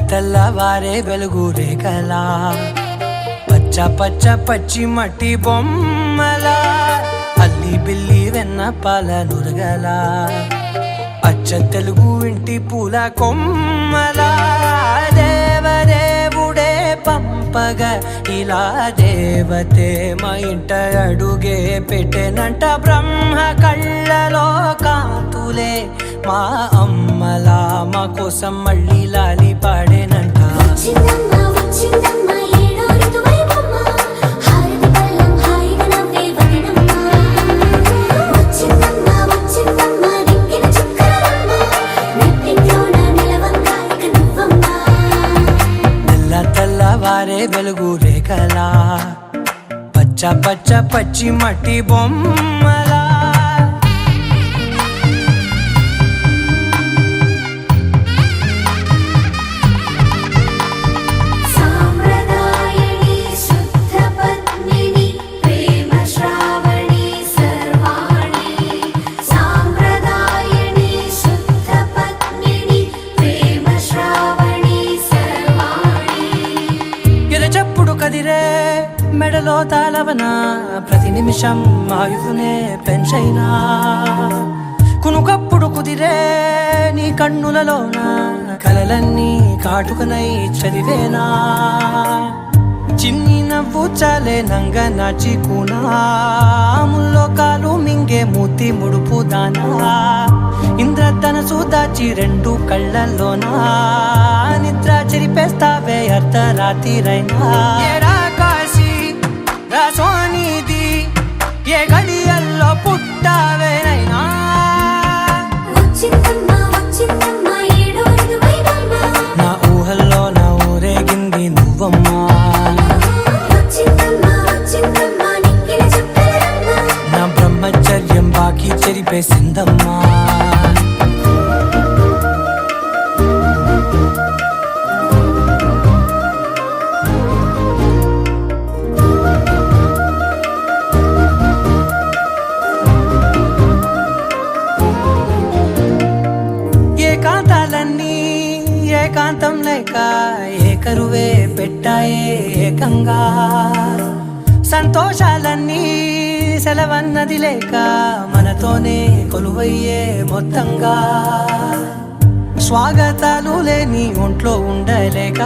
తెల్లవారే వెలుగు రేఖలా పచ్చ పచ్చ పచ్చి మట్టి బొమ్మలా అల్లి బిల్లి వెన్న పాల నురగలా అచ్చ తెలుగు ఇంటి పూల కొమ్మలా దేవదేవుడే పంపగా ఇలా దేవతే మా ఇంట అడుగే పెట్టెనంట బ్రహ్మ కళ్ళలో కాంతులే మా అమ్మలా మా కోసం మళ్ళీ లాలి పాడేనంట తెల్లవారే వెలుగు రేఖలా పచ్చ పచ్చ పచ్చి మట్టి బొమ్మలా కదిరే మెడలో తాళవన ప్రతి నిమిషం ఆయువునే పెంచైనా కునుకప్పుడు కుదిరే నీ కన్నులలోన కలలన్నీ కాటుకనై చదివేనా చిన్ని నవ్వు చాలే నంగ నాచి కూనాముల్లో కాలు మింగే మూతి ముడుపు దానా ఇంద్రధనసు దాచి రెండు కళ్ళల్లోనా నిద్ర చెరిపేస్తావే అర్ధరాత్రిరైనా కాశీ రాసోనిది ఏ గడియల్లో పుట్టావేనైనా నా ఊహల్లో నా ఊరేగింది నువ్వమ్మా నా బ్రహ్మచర్యం బాకీ చెరిపేసిందమ్మా ఏకాంతాలన్నీ ఏకాంతం లేక ఏకరువే పెట్టాయే ఏకంగా సంతోషాలన్నీ సెలవన్నది లేక మనతోనే కొలువయ్యే మొత్తంగా స్వాగతాలు లేని ఒంట్లో ఉండలేక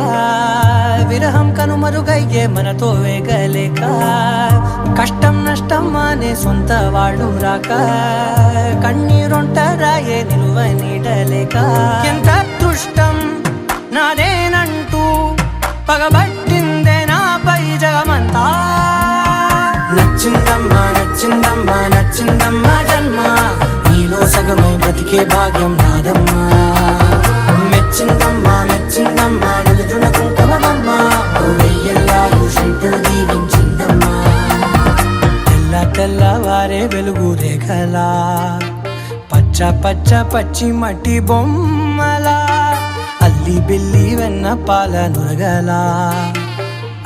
విరహం కనుమరుగయ్యే మనతో వేగలేక కష్టం నష్టం అనే సొంత వాళ్ళు రాక కన్నీరొంటరాయే నిలువ నీడలేక ఎంత అదృష్టం నాదేనంటూ పగబట్టిందే నాపై జగమంతా నచ్చిందమ్మా నచ్చిందమ్మా నచ్చిందమ్మా జన్మ నీలో సగమై బ్రతికే భాగ్యం నాదమ్మా మెచ్చిందమ్మా మెచ్చిందమ్మా నిలుచున్న కుంకుమమ్మా వెయ్యల్లాలు శంకులు దీవించిందమ్మా తెల్లవారే వెలుగు రేఖలా పచ్చ పచ్చ పచ్చి మట్టి బొమ్మలా అల్లి బిల్లి వెన్న పాల నురగలా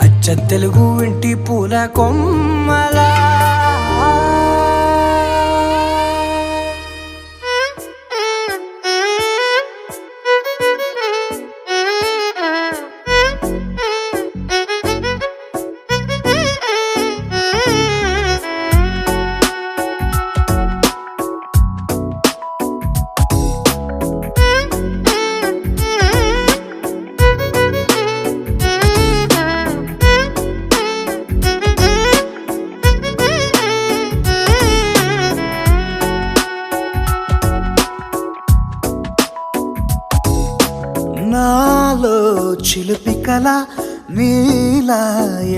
అచ్చ తెలుగు ఇంటి పూల కొమ్మలా నాలో చిలిపి కల నీలా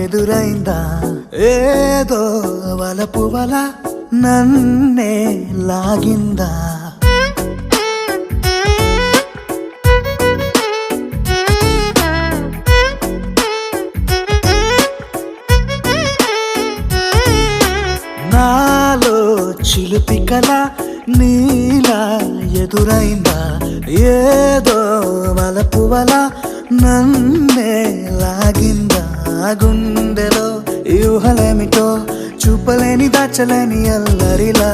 ఎదురైందా ఏదో వలపు వల నన్నే లాగిందా నాలో చిలిపి కల నీలా ఎదురైందా ఏదో వలపు వల నన్నే లాగిందా గుండెలో ఊహలేమిటో చూపలేని దాచలేని అల్లరిలా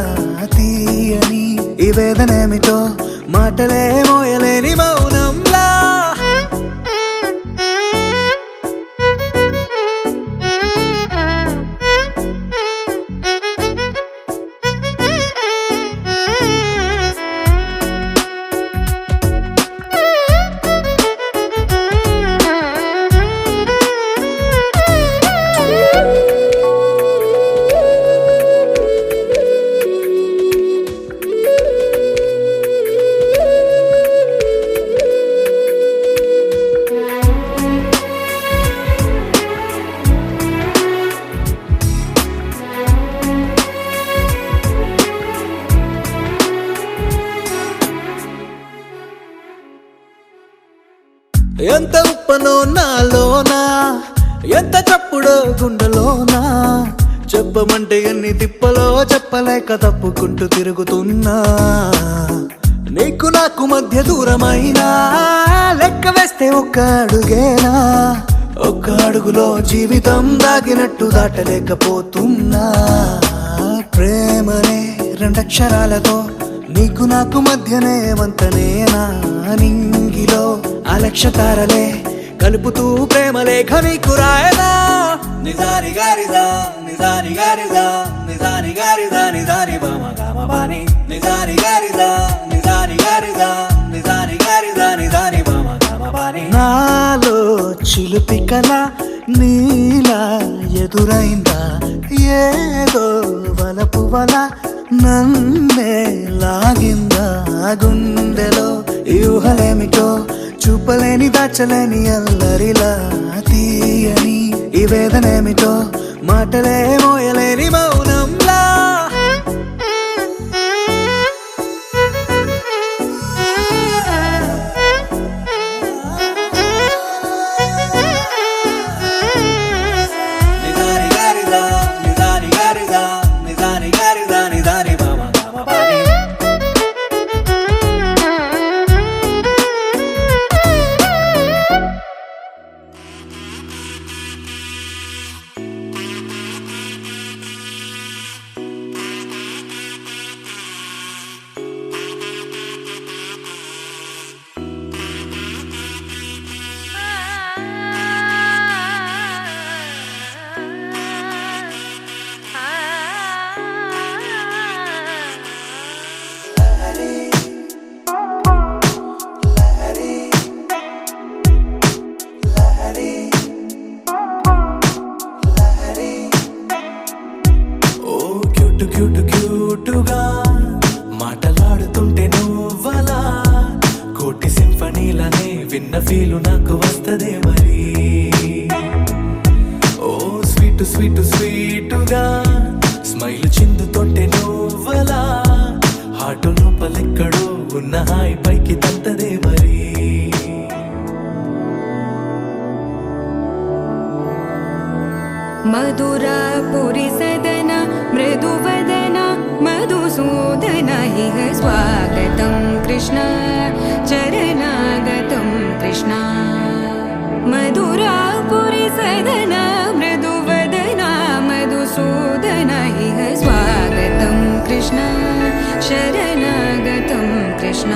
తీయని ఈ వేదనేమిటో మాటలే మోయలేని మౌనంలా ఎంత ఉప్పనో నాలోనా, ఎంత చప్పుడో గుండెలోనా, చెప్పమంటే ఎన్ని తిప్పలో చెప్పలేక తప్పుకుంటూ తిరుగుతున్నా. నీకు నాకు మధ్య దూరమైనా లెక్క వేస్తే ఒక్క అడుగేనా, ఒక్క అడుగులో జీవితం దాగినట్టు దాటలేకపోతున్నా. ప్రేమనే రెండక్షరాలతో నీకు నాకు మధ్యనే వంతనేనా, నింగిలో అలక్షతారలే కలుపుతూ ప్రేమ లేఖ నీకు రాయదా. నిజాని గారిదా నిజాని గారిదా నిజాని గారిదా నిజాని బామ గామ బాని, నిజాని గారిదా నిజాని గారిదా నిజాని గారిదా నిజాని బామ గామ బాని. నాలో చిలుపి కల నీలా ఎదురైందా, ఏదో వలపు వల నన్నే లాగిందా. గుండెలో యూహలేమిటో చూపలేని దాచలేని అల్లరిలా, తీయని ఈ వేదనేమిటో మాటలే మోయలేని మౌనంలా. నిజాని గారిదా నిజాని గారిదా నిజాని గారిదా నిజాని బామ గామ బాని. క్యూట్ క్యూటుగా మాటలాడుతుంటే నువ్వలా, కోటి సింఫనీలనే విన్న ఫీలు నాకు వస్తదే మరి. ఓ స్వీట్ స్వీట్ స్వీటుగా స్మైల్ చిందుతుంటే నువ్వలా, హార్ట్ లోపలెక్కడో ఉన్న హాయి పైకి తంతదే మరి. మధురాపురి సదన మృదువదన మధుసూదన ఇహ స్వాగతం కృష్ణ చరణాగతం కృష్ణ. మధురాపురి సదన మృదువదన మధుసూదన ఇహ స్వాగతం కృష్ణ శరణాగతం కృష్ణ.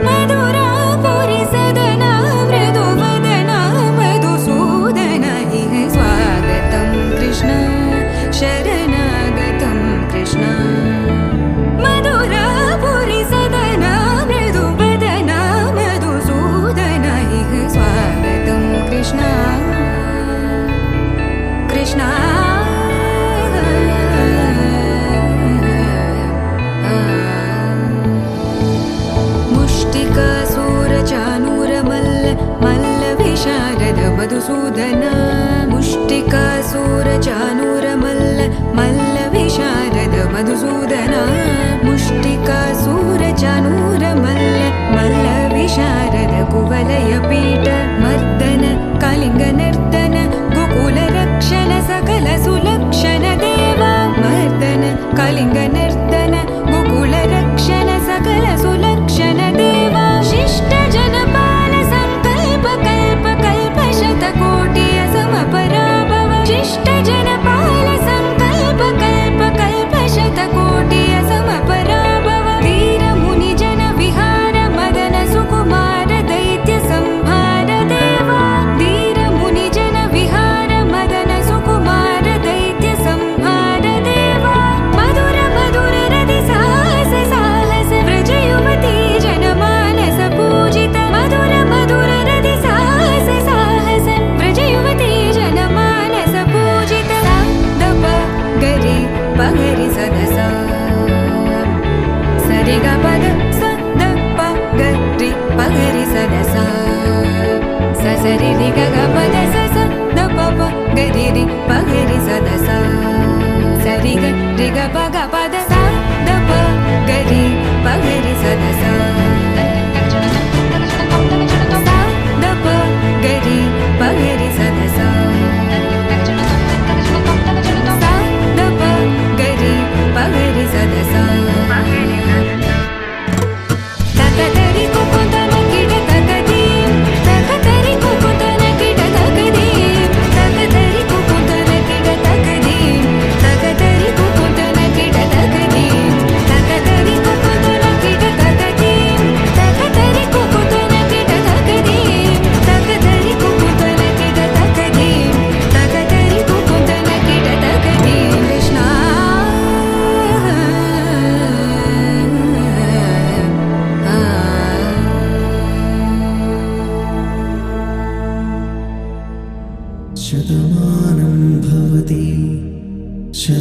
మధురాపురి సదన మృదువదన మధుసూదన ఇహ స్వాగతం కృష్ణ శరణాగతం కృష్ణ. మధురాపురి సదన మృదువదన మధుసూదన ఇహ స్వాగతం కృష్ణ కృష్ణ. ముష్టికాసూరచానూరమల్ల మల్ల విశారద మధుసూదన, ముష్టికాసూరచానూరమల్ల మల్ల విశారద మధుసూదన, ముష్టికాసూరచానూరమల్ల మల్ల విశారద కువలయ పీఠ మర్దన కళింగ నర్దన గోకుల రక్షణ సకల సులక్షణ దేవా. మర్దన కళింగ నర్దన గోకుల రక్షణ సకల సులక్షణ దేవా. శిష్ట జనపాల సంకల్ప కల్ప కల్ప శతకోటి అసమపరాభవ. శిష్ట జనపాల సంకల్ప కల్ప కల్ప శతకోటి అసమపరాభవ. ధీర ముని జన విహార మదన సుకుమార దైత్య సంహార దేవా. ధీర ముని జన విహార మదన సుకుమార దైత్య సంహార దేవా. మధుర మధుర రతి సాహస సాహస వ్రజ యువతి జనమానస పూజిత. మధుర మధుర రతి సాహస సాహస వ్రజ యువతి జనమానస పూజిత. దప గరి పగరి సదస సరిగ పద సదప గరి పగరి సదస ససరి రిగ పద సస దప గరి రి పగరి సదస సరిగ రిగ పగ పద స దప గరి పగరి సదస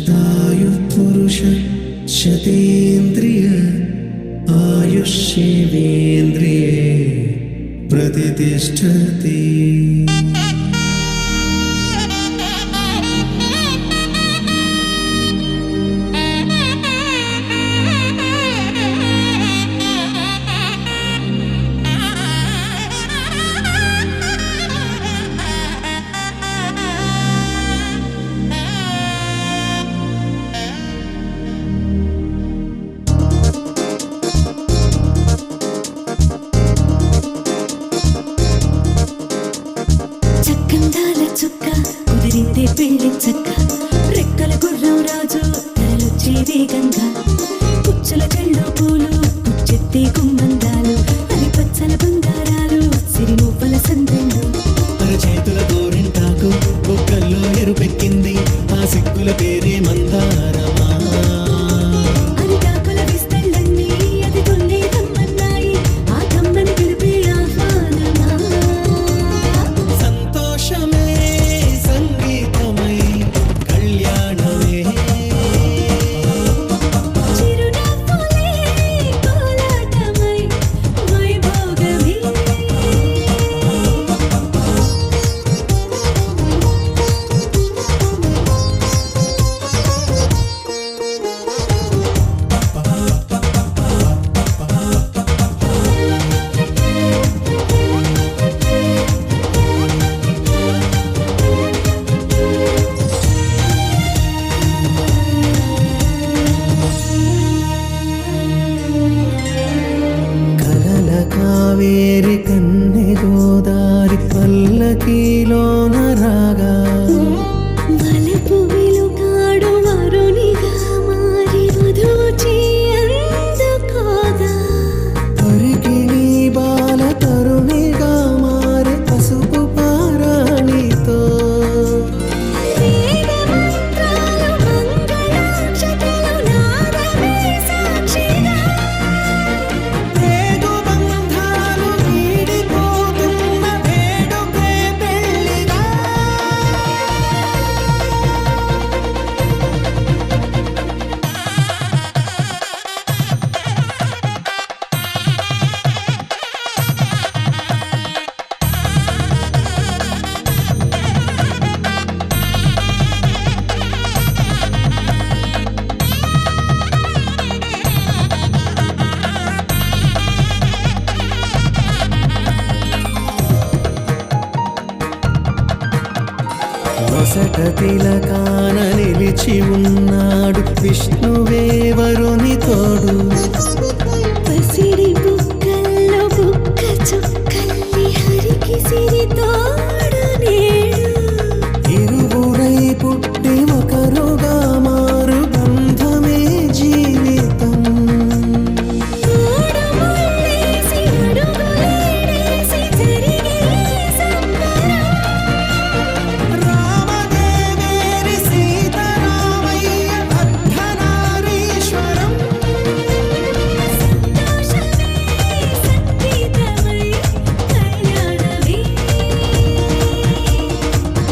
శతాయు పురుష శతేంద్రియ ఆయుష్యేంద్రియే ప్రతిష్టతి. చక్కందాల చుక్క కుదిరిందే పెళ్లి చక్క, రెక్కల గుర్రం రాజు తరలొచ్చే వేగంగా, పుచ్చుల కళ్ళు పూలు పుచ్చెత్తే గుమ్మందాలు, అది పచ్చల బంగారాలు సిరి మువ్వల సందెళ్ళు. చేతుల గోరింటాకు బొక్కల్లో ఎరుపెక్కింది, ఆ సిక్కుల పేరే మందారమా. అరిటాకుల విస్తళ్ళన్నీ అది తొల్లే రమ్మన్నాయి, ఆ కమ్మని పిలిపే ఆహ్వానమా. సంతోషమే సంగీతమై కళ్యాణమే, చిరునవ్వులే కోలాటమై వైభోగమే. కలల కావేరి కన్నె గోదారి పల్లకీలోన రాగా, వలపు వెలుగాడు వరునిగా మారి వధూచి అందుకోగా, పరికిణి బాల తరుణిగా మారే పసుపు పారాణితో, వేద మంత్రాలు మంగళాక్షతలు నాదమే సాక్షిగా. వేగు బంధాలు వీడిపోతున్న వేడుకే పెళ్లిగా. వసట తిలకాన నిలిచి ఉన్నాడు విష్ణువే వరుని తోడు, పసిడి బుక్కల్లో బుక్క చుక్కల్లి హరికి సిరి తోడు నేడు. ఇరువురై పుట్టి ఒకరుగా మారు బంధమే జీవితం. మూడు ముళ్ళేసి అడుగులేసి జరిగే సంబరం. రామదేవేరి సీతారామయ్య అర్ధనారీశ్వరం. సంతోషమే సంగీతమై కళ్యాణమే.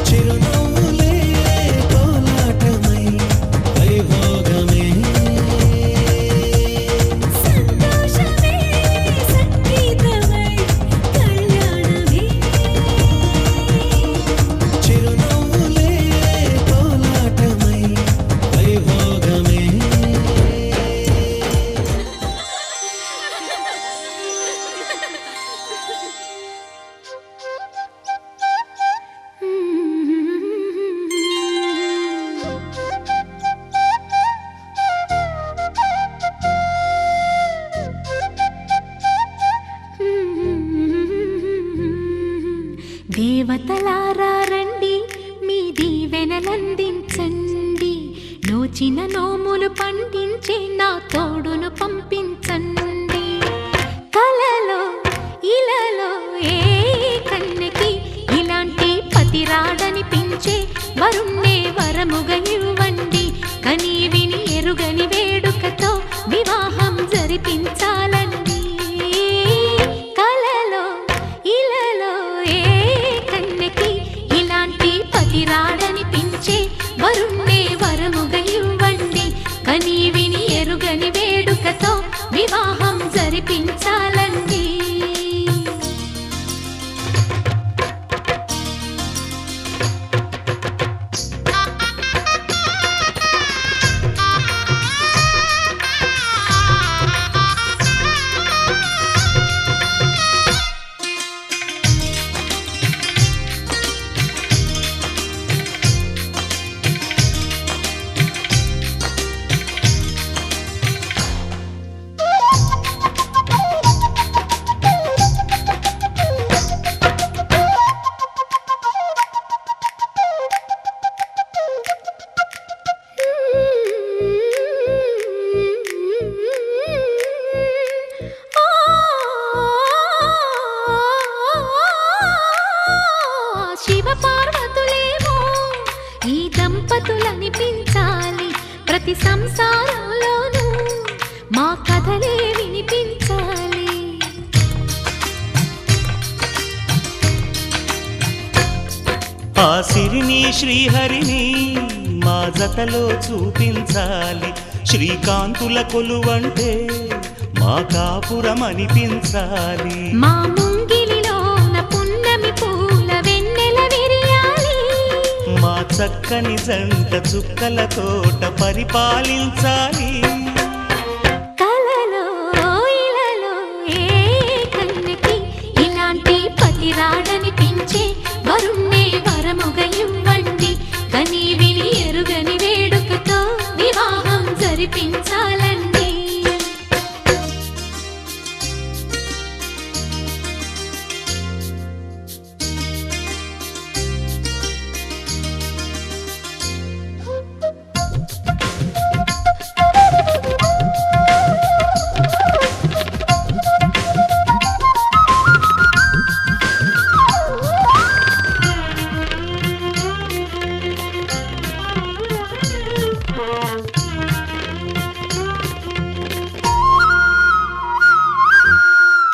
చిరునవ్వులే కోలాటమై వైభోగమే. సంతోషమే సంగీతమై కళ్యాణమే. చిరునవ్వులే కోలాటమై వైభోగమే. దేవతలారా రండి, మీ దీవెనలందించండి, నోచిన నోములు పండించే నా తోడును పంపించండి. కలలో ఇలలో ఏ కన్నెకి ఇలాంటి పతి రాడనిపించే వరుణ్ణే వరముగా ఇవ్వండి. కనీ విని ఎరుగని వేడుకతో వివాహం జరిపించాలండి. కలలో ఇలలో ఏ కన్నెకి ఇలాంటి పతి రాడనిపించే వరుణ్ణే వరముగా ఇవ్వండి. ప్రతి సంసారంలోనూ మా కథలే వినిపించాలి. ఆ సిరిని శ్రీహరిని మా జతలో చూపించాలి. శ్రీకాంతుల కొలువంటే మా కాపురం అనిపించాలి. మా ముంగిలిలోన పున్నమి పూల వెన్నెల విరియాలి. మా చక్కని జంట చుక్కల తోట పరిపాలించాలి. కలలో ఇలలో ఏ కన్నెకి ఇలాంటి పతి రాడనిపించే వరుణ్ణే వరముగా ఇవ్వండి. కని విని ఎరుగని వేడుకతో వివాహం జరిపించాలండి.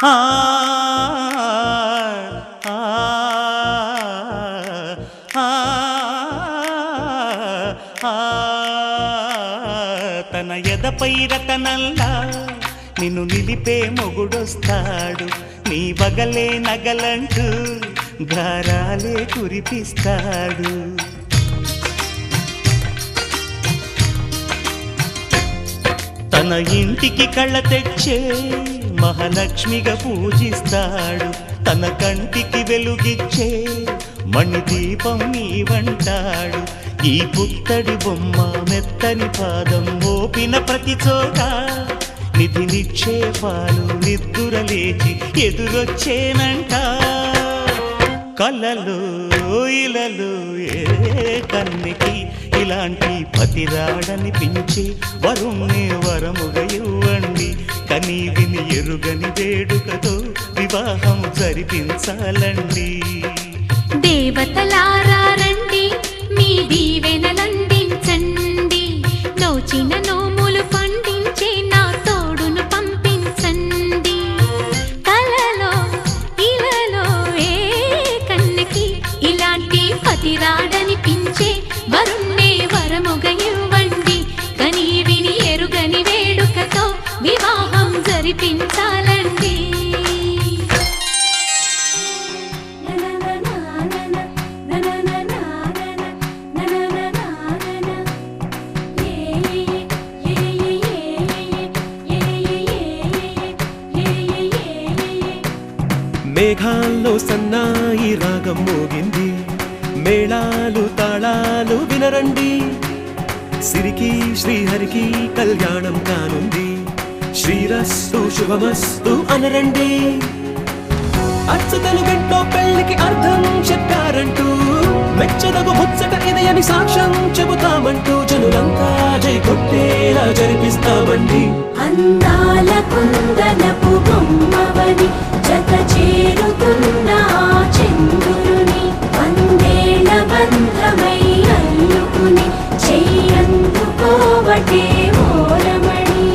ఆ తన ఎదపై రతనల్లా నిన్ను నిలిపే మొగుడొస్తాడు. నీ బగలే నగలంటూ గారాలే కురిపిస్తాడు. తన ఇంటికి కళ్ళ తెచ్చే మహాలక్ష్మిగా పూజిస్తాడు. తన కంటికి వెలుగిచ్చే మణిదీపం నీవంటాడు. ఈ పుత్తడి బొమ్మ మెత్తని పాదం మోపిన ప్రతి చోట నిధి నిక్షేపాలు నిద్దురలేచి ఎదురొచ్చేనంట. కలలో ఇలలో ఏ కన్నెకి ఇలాంటి పతి రాడనిపించి వరుణ్ణే వరముగా ఇవ్వండి. కని విని ఎరుగని వేడుకతో వివాహం జరిపించాలండి. దేవతలారా రండి, మీ దీవెనలందించండి. నోచిన నోములు పండించే నా తోడును పంపించండి. కలలో ఇలలో ఏ కన్నెకి ఇలాంటి పతి రాడనిపించే వరుణ్ణే వరముగా ఇవ్వండి. కని విని ఎరుగని వేడుకతో వివాహం జరిపించాలండి. మేఘాల్లో సన్నాయి రాగం మోగింది. మేళాలు తాళాలు వినరండి. సిరికి శ్రీహరికి కళ్యాణం కానుంది. శ్రీరస్తు శుభమస్తు అనరండి. అచ్చతలు గంటో పెళ్లికి అర్థం చెప్పారంటూ మెచ్చదగు ముచ్చట ఇది అని సాక్ష్యం చెబుతామంటూ జనులంతా జై కొట్టేలా జరిపిస్తామండి. అందాల కుందనపు బొమ్మవని జత చేరుతున్న చంద్రుని వందేళ్ల బంధమై అల్లుకుని చెయ్యందుకోవటే ఓరమణి.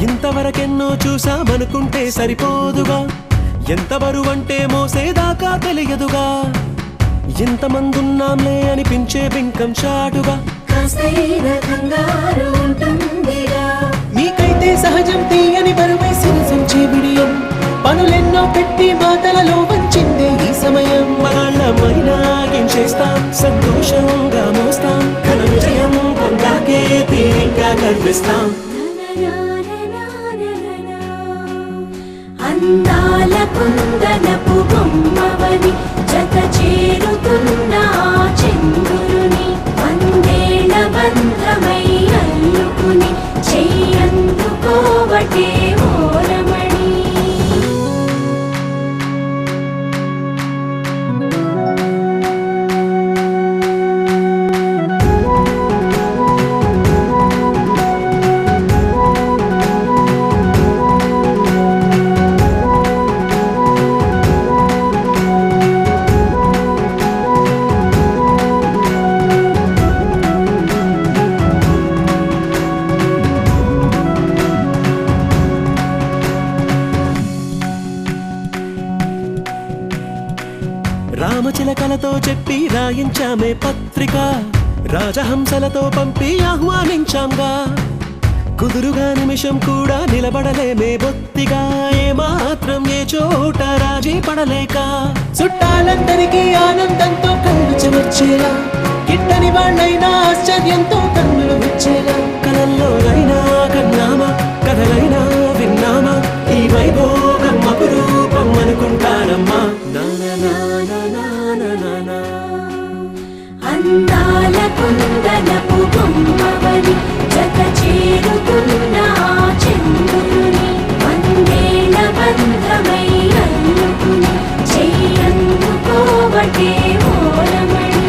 ఇంతవరకెన్నో చూసామనుకుంటే సరిపోదుగా. ఎంత బరువంటే మోసేదాకా తెలియదుగా. ఎంతమందున్నాంలే అనిపించే బింకం చాటుగా. కాస్తైన కంగారు ఉంటుందిగా. మీకైతే సహజం తీయని బరువై సిరసించే బిడియం. పనులెన్నో పెట్టి మాటలలో వంచిందే ఈ సమయం. మగాళ్ళమైనా ఏం చేస్తాం, సంతోషంగా మోస్తాం. ఘన విజయం పొందాకే తీరిగ్గా కనిపిస్తాం. అందాల కుందనపు బొమ్మవని జత చేరు కలతో చెప్పి రాయించామే పత్రిక, రాజహంసలతో పంపి ఆహ్వానించాంగా. కుదురుగా నిమిషం కూడా నిలబడలేమే బొత్తిగా, ఏ మాత్రం ఏ చోట రాజీ పడలేక. చుట్టాలందరికీ ఆనందంతో కళ్ళు చెమర్చేలా, గిట్టని వాళ్ళైనా ఆశ్చర్యంతో కన్నులు వచ్చేలా. కలల్లోనైనా కన్నామా, కథలైనా విన్నామా, ఈ వైభోగం అపురూపం అనుకుంటానమ్మా. అందాల కుందనపు బొమ్మవని జత చేరుకున్న ఆ చంద్రుని, వందేల బంధమై అల్లుకుని చెయ్యందుకోవటే ఓరమణి.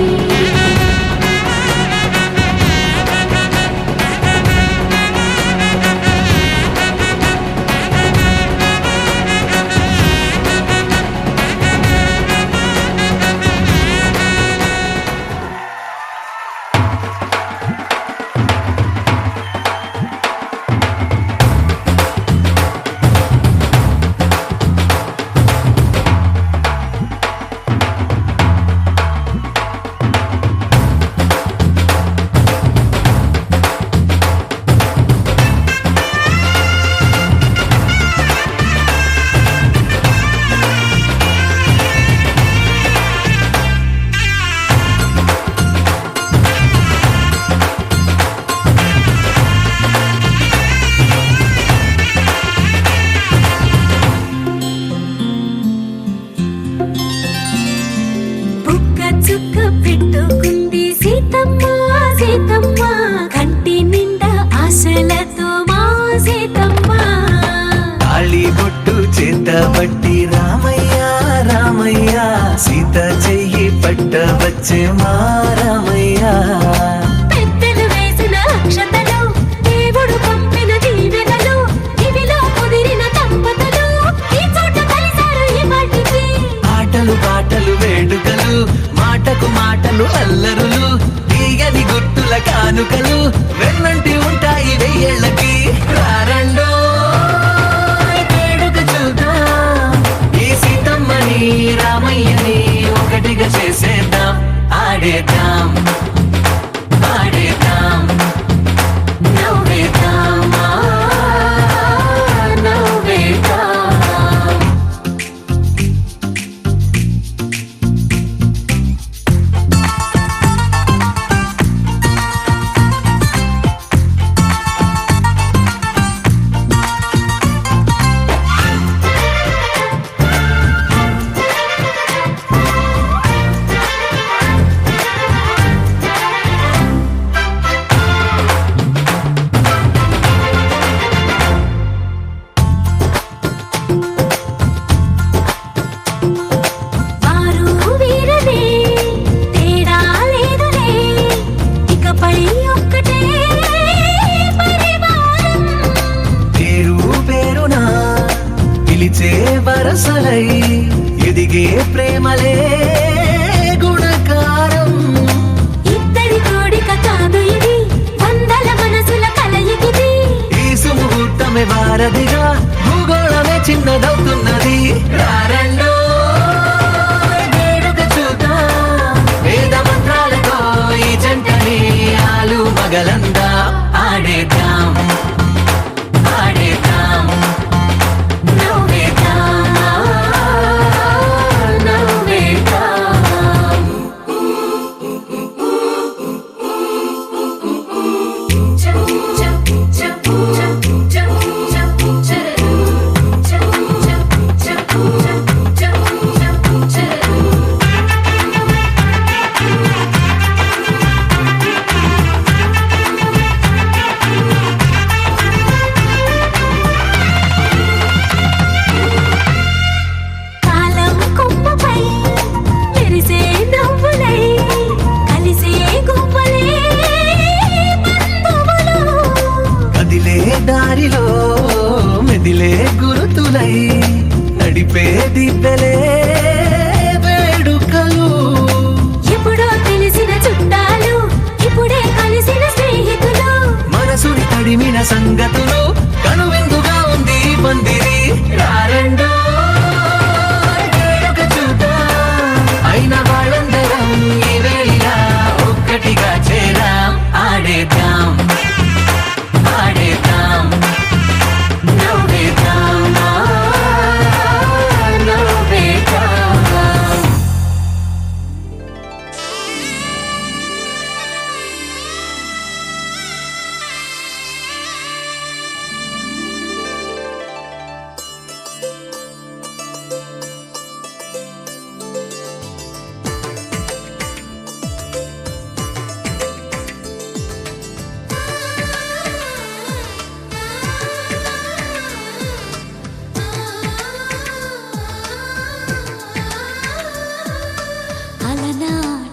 చుక్క పెట్టుకుంది సీతమ్మ సీతమ్మ, కంటి నిండా ఆశలతో మా సీతమ్మ. తాళి బొట్టు చేత బట్టి రామయ్య రామయ్య, సీత చెయ్యి పట్ట వచ్చే మా రామయ్య. పెద్దలు వేసిన అక్షతలు, దేవుడు పంపిన దీవెనలు, ఇవిలో కుదిరిన దంపతులు ఈ చోట కలిసారు ఈ వాటికి. ఆటలు పాటలు వేడుకలు, మాటకు మాటలు అల్లరులు, తీయని గుట్టుల కానుకలు వెన్నంటి ఉంటాయి వెయ్యేళ్ళకి. రారండో వేడుక చూద్దాం, ఈ సీతమ్మని రామయ్యని ఒకటిగా చేసేద్దాం. ఆడేద్దాం ఆడేద్దాం నవ్వేద్దాం నవ్వేద్దాం.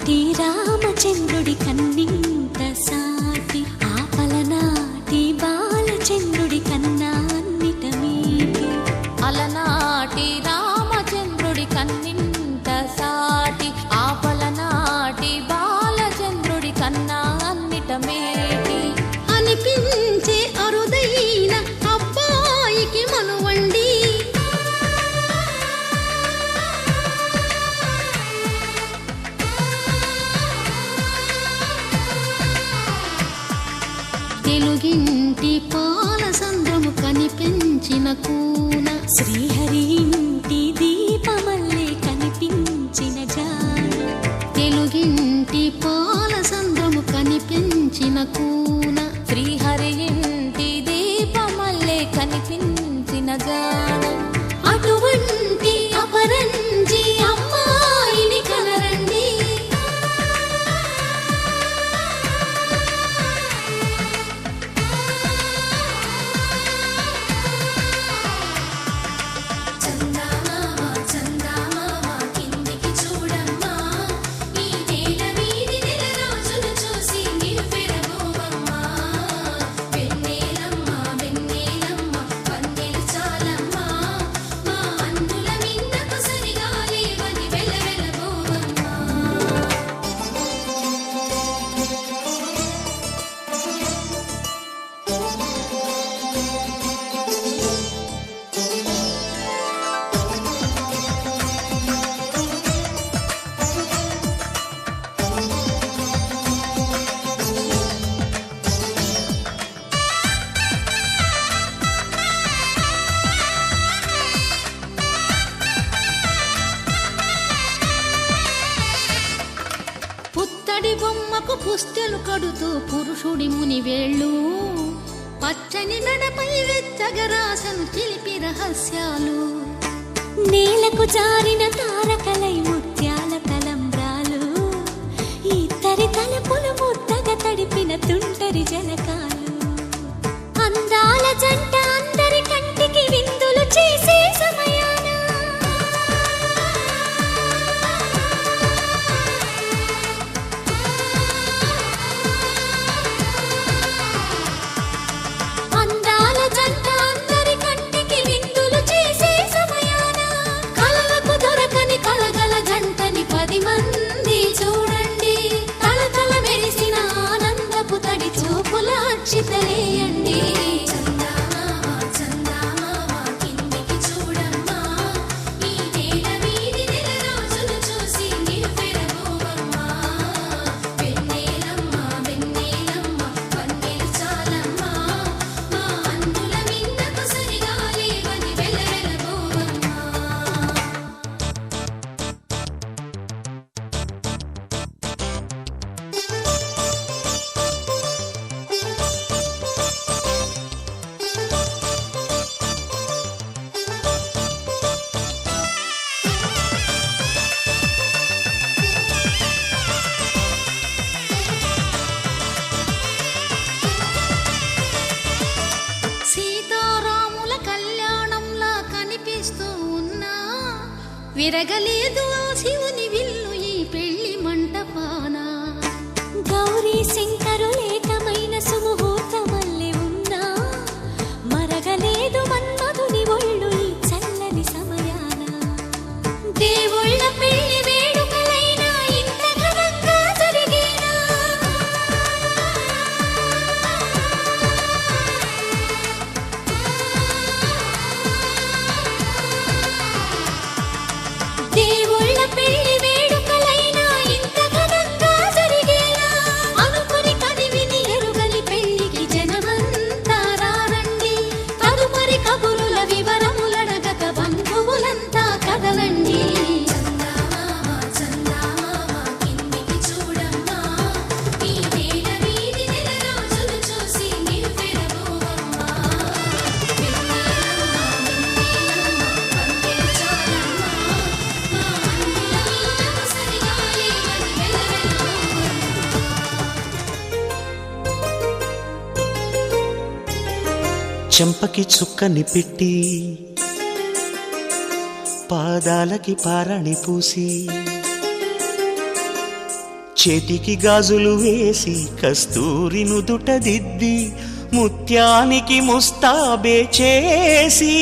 అలనాటి రామచంద్రుడి కన్నింత సాటి ఆపలనాటి బాలచంద్రుడి కన్నా అన్నిట మీటి అలనాటి రామచంద్రుడి కన్నింత సాటి ఆపలనాటి బాలచంద్రుడి కన్నా అన్నిట మేటి అనిపించే అరుదైన అబ్బాయికి మనువండి తెలుగింటి పాల సంద్రము కనిపించిన కూన శ్రీహరి ఇంటి దీపమల్లే కనిపించిన జాన తెలుగింటి పాల సంద్రము కనిపించిన కూన శ్రీహరి ఇంటి దీపమల్లే కనిపించిన గానం అటువంటి అపరంజి అమ్మాయిని కనరండి చందమామ చందమామ కిందికి చూడమ్మా ఈ నేల వీధి నెల రోజులు చూసి నివ్వెరబోవమ్మా వెన్నెలమ్మ వెన్నెలమ్మ వన్నెలు చాలమ్మా మా అన్నుల మిన్నకు సరిగా లేవని వెలవెలబోవమ్మా పుత్తడి బొమ్మకు పుస్తెలు కడుతూ పురుషుడి ముని వేళ్ళు పచ్చని నడపై వెచ్చగరాసను చిలిపి రహస్యాలు నేలకు జారిన తారకలై ముత్యాల తలంబ్రాలు ఇద్దరి తలపులు ముద్దగా తడిపిన తుంటరి జలకాలు అందాల జంట అందరి కంటికి విందులు చేసే సమయాన అందాల జంట అందరి కంటికి విందులు చేసే సమయాన కలలకు దొరకని కలగల జంటని 10 మంది చూడండి తలతల మెరిసిన ఆనందపు తడి చూపుల అక్షితలేయండి చందమామ చందమామ కిందికి చూడమ్మా ఈ నేల వీధి నెల రోజులు చూసి నివ్వెరబోవమ్మా వెన్నెలమ్మ వెన్నెలమ్మ వన్నెలు చాలమ్మా మా అన్నుల మిన్నకు సరిగా లేవని వెలవెలబోవమ్మా సీతారాముల కళ్యాణంలా కనిపిస్తూ ఉన్నా విరగలేదు ఆ శివుని విల్లు ఈ పెళ్లి మంటపాన గౌరీ శంకరులేకమైన సుముహూర్తమల్లె ఉన్నా మరగలేదు మన్మధుని ఒళ్ళు ఈ చల్లని సమయాన దేవుళ్ళ పెళ్లి వేడుకలైనా ఇంత ఘనంగా జరిగేనా దేవుళ్ళ పెళ్లి వేడుకలైనా ఇంత ఘనంగా జరిగేనా అనుకుని కదివిని ఎరుగని పెళ్లికి జనమంతా రారండి తదుపరి కబురుల వివరములడగక బంధువులంతా కదలండి చందమామ చందమామ కిందికి చూడమ్మా ఈ నేల వీధి నెల రోజులు చూసి నివ్వెరబోవమ్మా వెన్నెలమ్మ వెన్నెలమ్మ వన్నెలు చాలమ్మా మా అన్నుల మిన్నకు సరిగా లేవని వెలవెలబోవమ్మా చెంపకి చుక్కని పెట్టి పాదాలకి పారని పూసి చేతికి గాజులు వేసి కస్తూరి నుదుట దిద్ది ముత్యానికి ముస్తాబే చేసి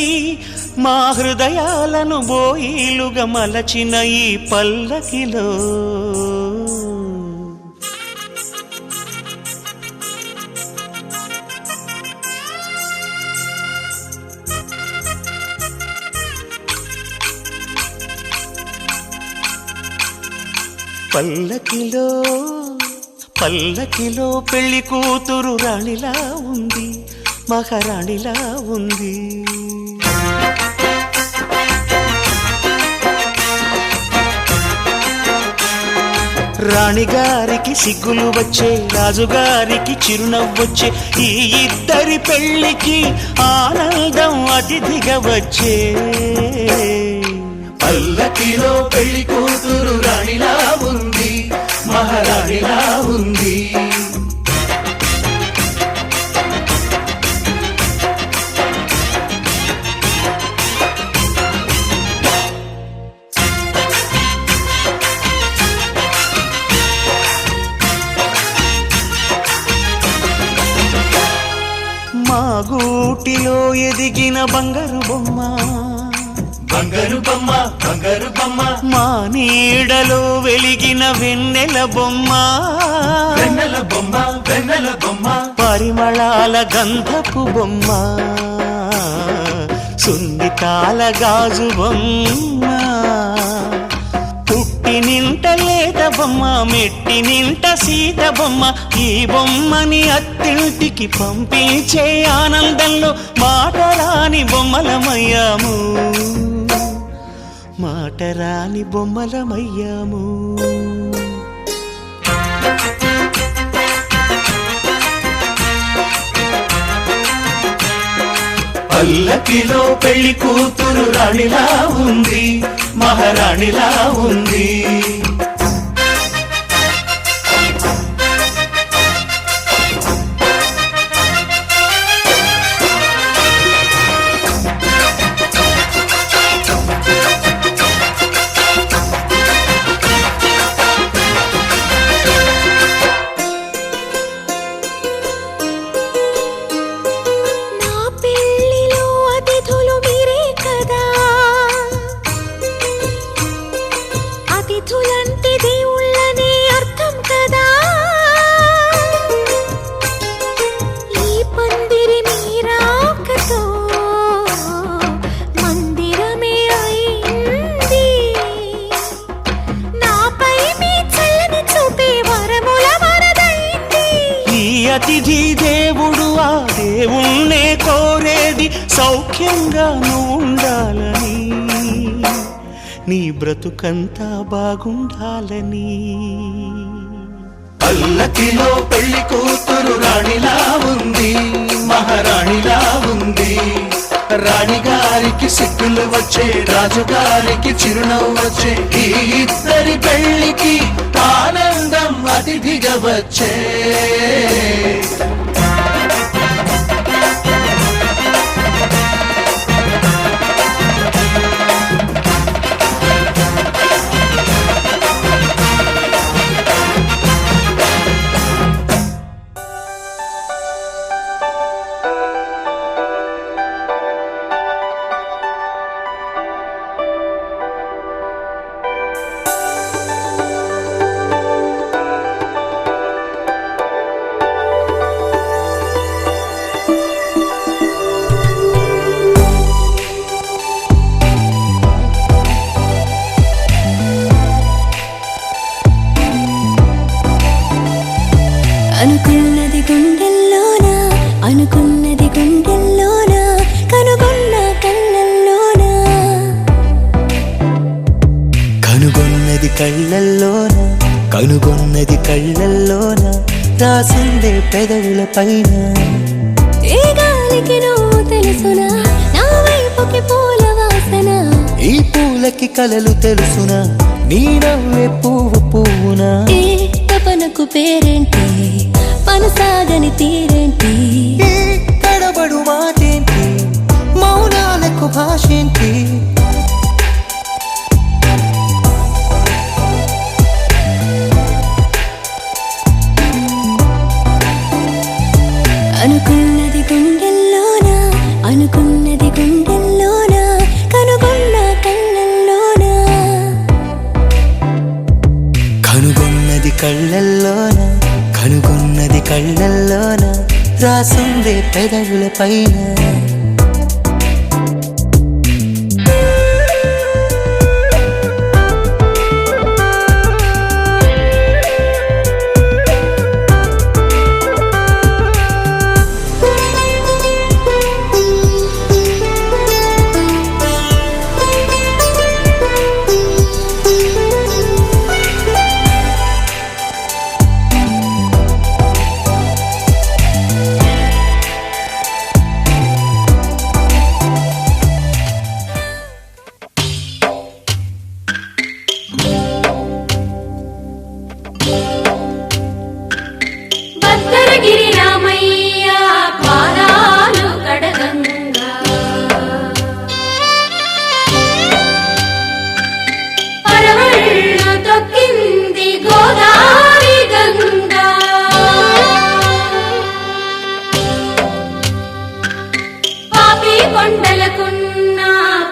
మా హృదయాలను బోయిలుగా మలచిన ఈ పల్లకిలో పల్లకిలో పల్లకిలో పెళ్లి కూతురు రాణిలా ఉంది, మహారాణిలా ఉంది. రాణిగారికి సిగ్గులు వచ్చే, రాజుగారికి చిరునవ్వొచ్చే, ఈ ఇద్దరి పెళ్లికి ఆనందం అతిథిగా వచ్చే. పల్లకిలో పెళ్లి కూతురు రాణిలా ఉంది, మహారాణిలా ఉంది. మా గూటిలో ఎదిగిన బంగారు బొమ్మ, బంగారు బొమ్మ, బంగారు బొమ్మ. మా నీడలో వెలిగిన వెన్నెల బొమ్మ, వెన్నెల బొమ్మ, వెన్నెల బొమ్మ. పరిమళాల గంధపు బొమ్మ, సున్నితాల గాజు బొమ్మ. పుట్టి నింట లేత బొమ్మ, మెట్టి నింట సీత బొమ్మ. ఈ బొమ్మని అత్తింటికి పంపించే ఆనందంలో మాటరాని బొమ్మలమయ్యాము, మాటరాని బొమ్మలమయ్యాము. పల్లకిలో పెళ్లి కూతురు రాణిలా ఉంది, మహారాణిలా ఉంది. అతిథి దేవుడు ఆ దేవుణ్ణే కోరేది సౌఖ్యంగా ఉండాలని, నీ బ్రతుకంతా బాగుండాలని. పల్లకిలో పెళ్లి కూతురు రాణిలా ఉంది, మహారాణిలా ఉంది. రాణిగారికి సిగ్గులు వచ్చే, రాజుగారికి చిరునవ్వు వచ్చే, ఈ ఇద్దరి పెళ్లికి ఆనందం అతిథిగా వచ్చే. అనుకున్నది గుండెల్లోనా, అనుకున్నది గుండెల్లోనా, కనుగొన్న కళ్ళల్లోనా. కనుగొన్నది కళ్ళల్లోన, కనుగొన్నది కళ్ళల్లోన, రాసిందే పెదవుల పైన. ఏ గాలికి నువ్వు తెలుసునా, నా వైపుకి పూల వాసన. ఈ పూలకి కలలు తెలుసునా, నీ నవ్వే పువ్వు పువ్వునా. ఏ తపనకు పేరేంటి, పనసాగని తీరేంటి. ఈ తడబడు మాటేంటి, మౌనాలకు భాషేంటి. కళ్ళల్లోన కనుగొన్నది కళ్ళల్లోన రాసుందే పెదవుల పైన భద్రగిరి రామయ్య పాదాలు కడగంగా పరవళ్ళు తొక్కింది గోదావరి గంగా పాపి కొండలకున్న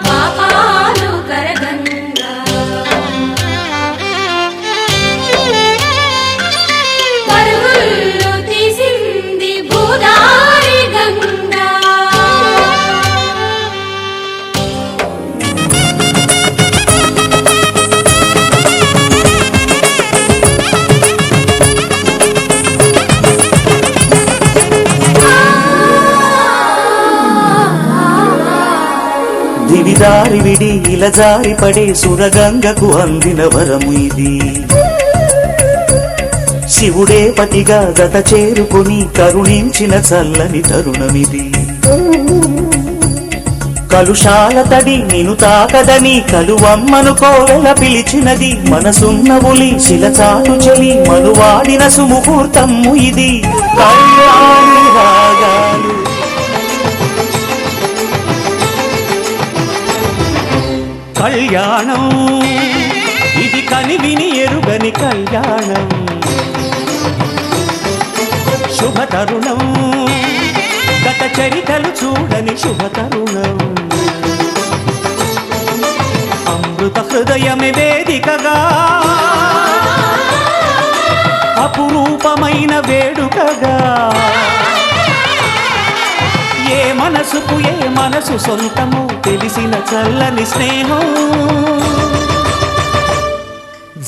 పాపాలు కరగంగా పరుగులు తీసింది భూదారి గంగా దివిదారి విడి ఇలా జారి పడే సురగంగకు అందిన వరము ఇది శివుడే పతిగా గత చేరుకుని కరుణించిన చల్లని తరుణమిది కలుషాల తడి నిను తాకదని కలువమ్మను కోవెల పిలిచినది మనసున్న ఉలి శిలచాటు చెలి మనువాడిన సుముహూర్తము ఇది కళ్యాణి రాగాలు కళ్యాణం ఇది కనివిని ఎరుగని కళ్యాణం శుభతరుణం గత చరితలు చూడని శుభతరుణం అమృత హృదయమే వేదికగా అపురూపమైన వేడుకగా ఏ మనసుకు ఏ మనసు సొంతము తెలిసిన చల్లని స్నేహం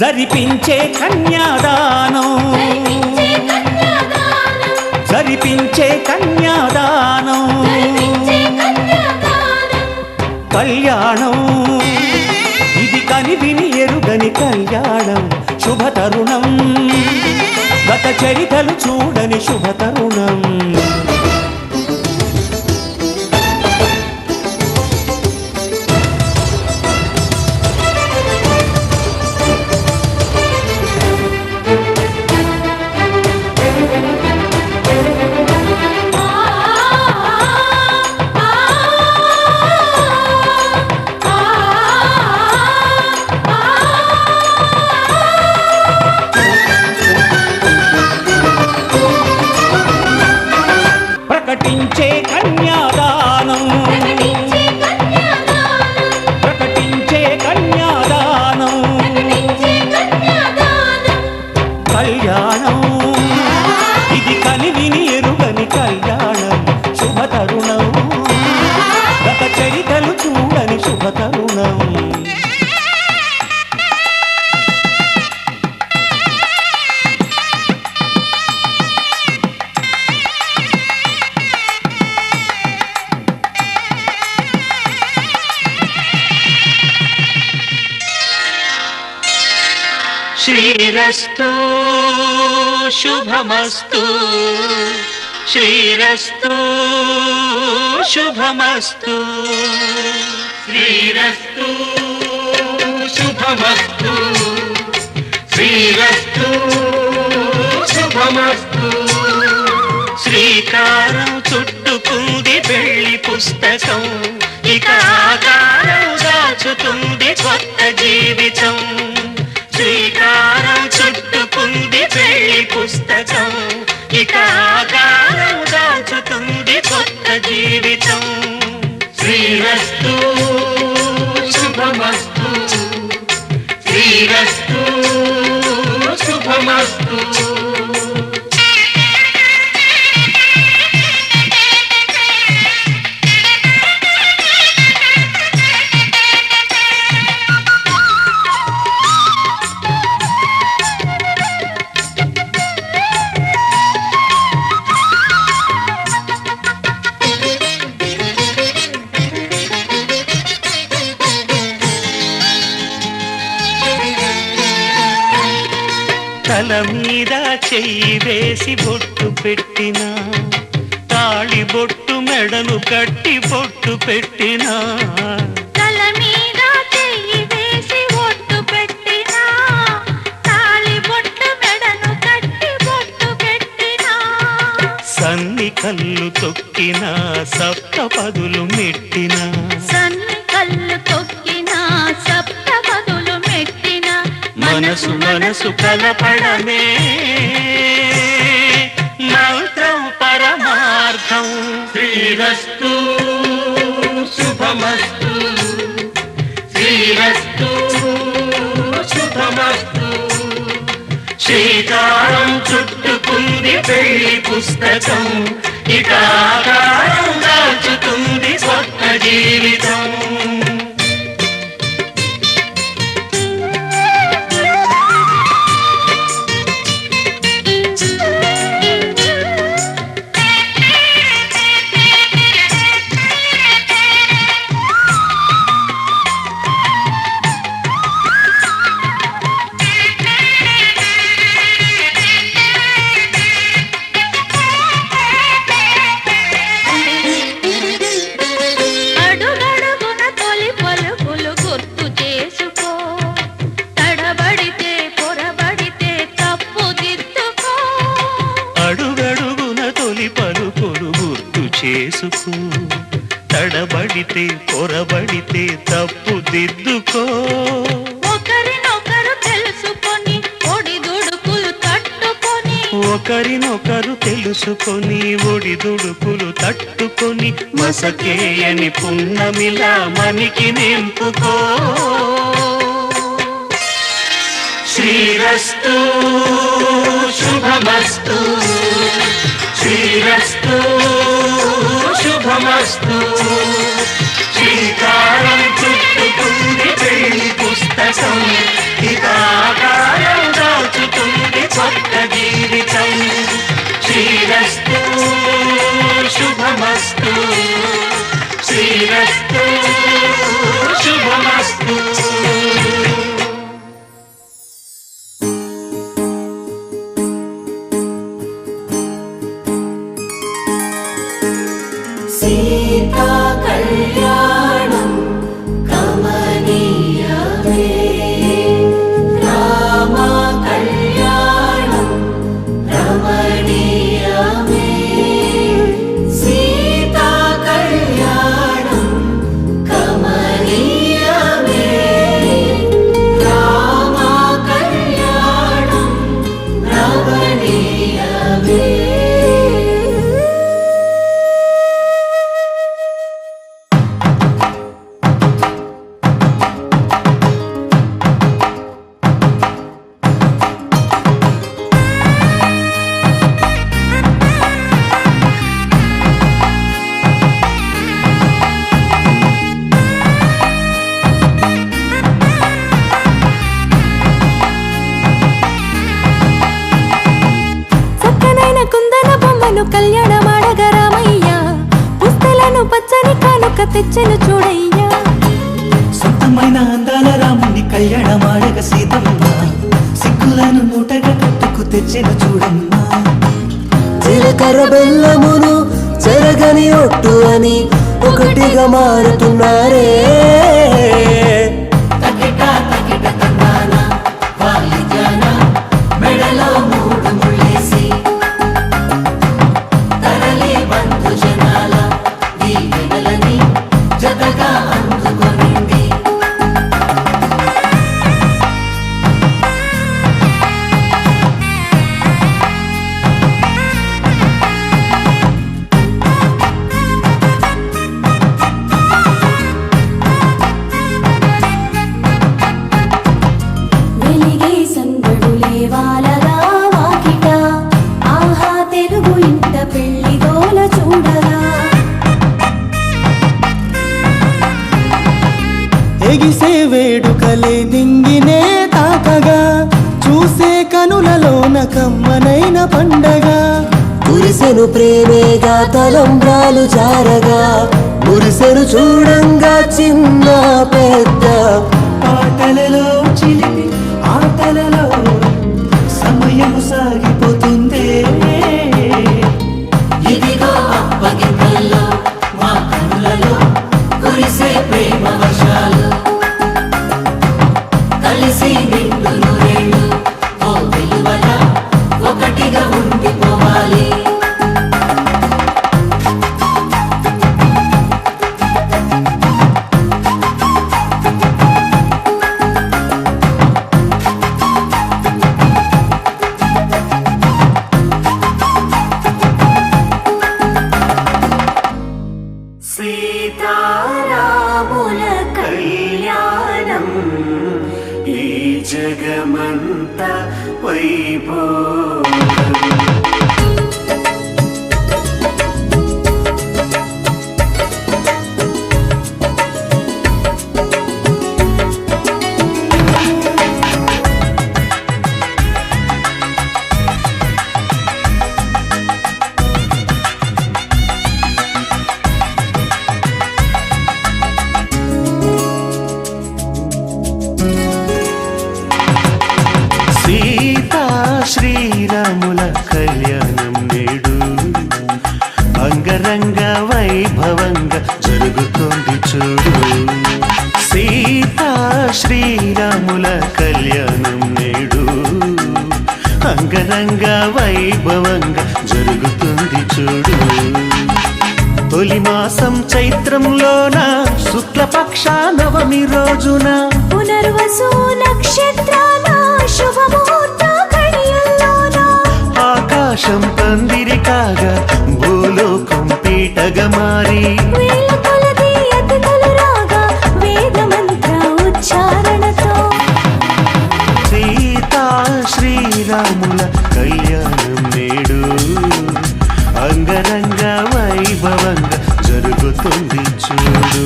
జరిపించే కన్యాదానం జరిపించే కన్యాదానం కళ్యాణం ఇది కనివిని ఎరుగని కళ్యాణం శుభతరుణం గత చరితలు చూడని శుభతరుణం ప్రకటించే కన్యాదానం ప్రకటించే కన్యాదానం కళ్యాణం ఇది కనివిని ఎరుగని కళ్యాణం శుభతరుణం గత చరితలు చూడని శుభతరుణం శ్రీరస్తు శుభమస్తు శ్రీరస్తు శుభమస్తు శ్రీరస్తు శుభమస్తు శ్రీరస్తు శుభమస్తు శ్రీకారం చుట్టుకుంది పెళ్లి పుస్తకం ఇక ఆకారం దాచుతుంది కొత్త జీవితం శ్రీకారం చుట్టుకుంది పెళ్లి పుస్తకం ఇక ఆకారం దాచుతుంది కొత్త జీవితం శ్రీరస్తు శుభమస్తు శ్రీరస్తు శుభమస్తు తల మీద చెయ్యి వేసి బొట్టు పెట్టినా తాళి బొట్టు మెడను కట్టి బొట్టు పెట్టినా తల మీద చెయ్యి వేసి బొట్టు పెట్టినా తాళి బొట్టు మెడను కట్టి బొట్టు పెట్టినా సన్ని కళ్ళు తొక్కినా సప్త పదులు మెట్టినా సన్ని కళ్ళు తొక్కినా సప్త పదులు మెట్టినా మనసు మనసు కలపడమే మంత్రం పరమార్థం శ్రీరస్తు శుభమస్తు శ్రీరస్తు శుభమస్తు శ్రీకారం చుట్టుకుంది పెళ్లి పుస్తకం ఇక ఆకారం దాచుతుంది స్వప్న జీవితం చేసుకో తడబడితే పొరబడితే తప్పు దిద్దుకో ఒకరినొకరు తెలుసుకొని ఒడిదుడుకులు తట్టుకొని ఒకరినొకరు తెలుసుకొని ఒడిదుడుకులు తట్టుకొని మసకేయని పున్నమిలా మనికి నింపుకో శ్రీరస్తు శుభమస్తు శ్రీరస్తు శుభమస్తు శ్రీకారం చుట్టుకుంది పెళ్లి పుస్తకం ఇకాకారం దాచుతుంది కొత్త జీవితం శ్రీరస్తు శుభమస్తు శ్రీరస్తు శుభమస్తు సీతా కళ్యాణం కమనీయమే రామ కళ్యాణం రమణీయమే సీతా కళ్యాణం కమనీయమే రామ కళ్యాణం రమణీయమే కళ్యాణమాడగ రామయ్య పుస్తలను పచ్చని కానుక తెచ్చెను చూడయ్యా సొంతమైన అందాల రాముని కళ్యాణమాడగ సీతమ్మ సిగ్గులను మూటగా కట్టుకు తెచ్చెను చూడమ్మా జీలకర్ర బెల్లమును చెరగని ఒట్టు అని ఒకటిగా మారుతున్నారే మెడలో మూడు ముళ్ళేసి జతగా అందుకొనింది వెలిగే సందడులే వాలగా వాకిట ఆహా తెలుగు ఇంట పెళ్లి గోల చూడగా ఎగిసే వేడుకలే నింగినే తాకగా చూసే కనులలోన కమ్మనైన పండగ కురిసెను ప్రేమేగా తలంబ్రాలు జారగా మురిసెను చూడంగా చిన్న పెద్ద పాటలలో చిలిపి ఆటలలో సమయ సీతా శ్రీరాముల కళ్యాణం నేడు అంగరంగ వైభవంగా జరుగుతోంది చూడు. సీతా శ్రీరాముల కళ్యాణం నేడు అంగరంగ వైభవంగా జరుగుతుంది చూడు. తొలి మాసం చైత్రంలోన శుక్లపక్ష నవమి రోజున పునర్వసు నక్షత్రాల శుభముహూర్త ఘడియల్లోన ఆకాశం పందిరి కాగా భూలోకం పీటగా మారి వేల కొలది అతిథులు రాగా వేద మంత్ర ఉచ్చారణతో సీతా శ్రీరాముల కళ్యాణం నేడు అంగరంగ వైభవంగా జరుగుతుంది చూడు.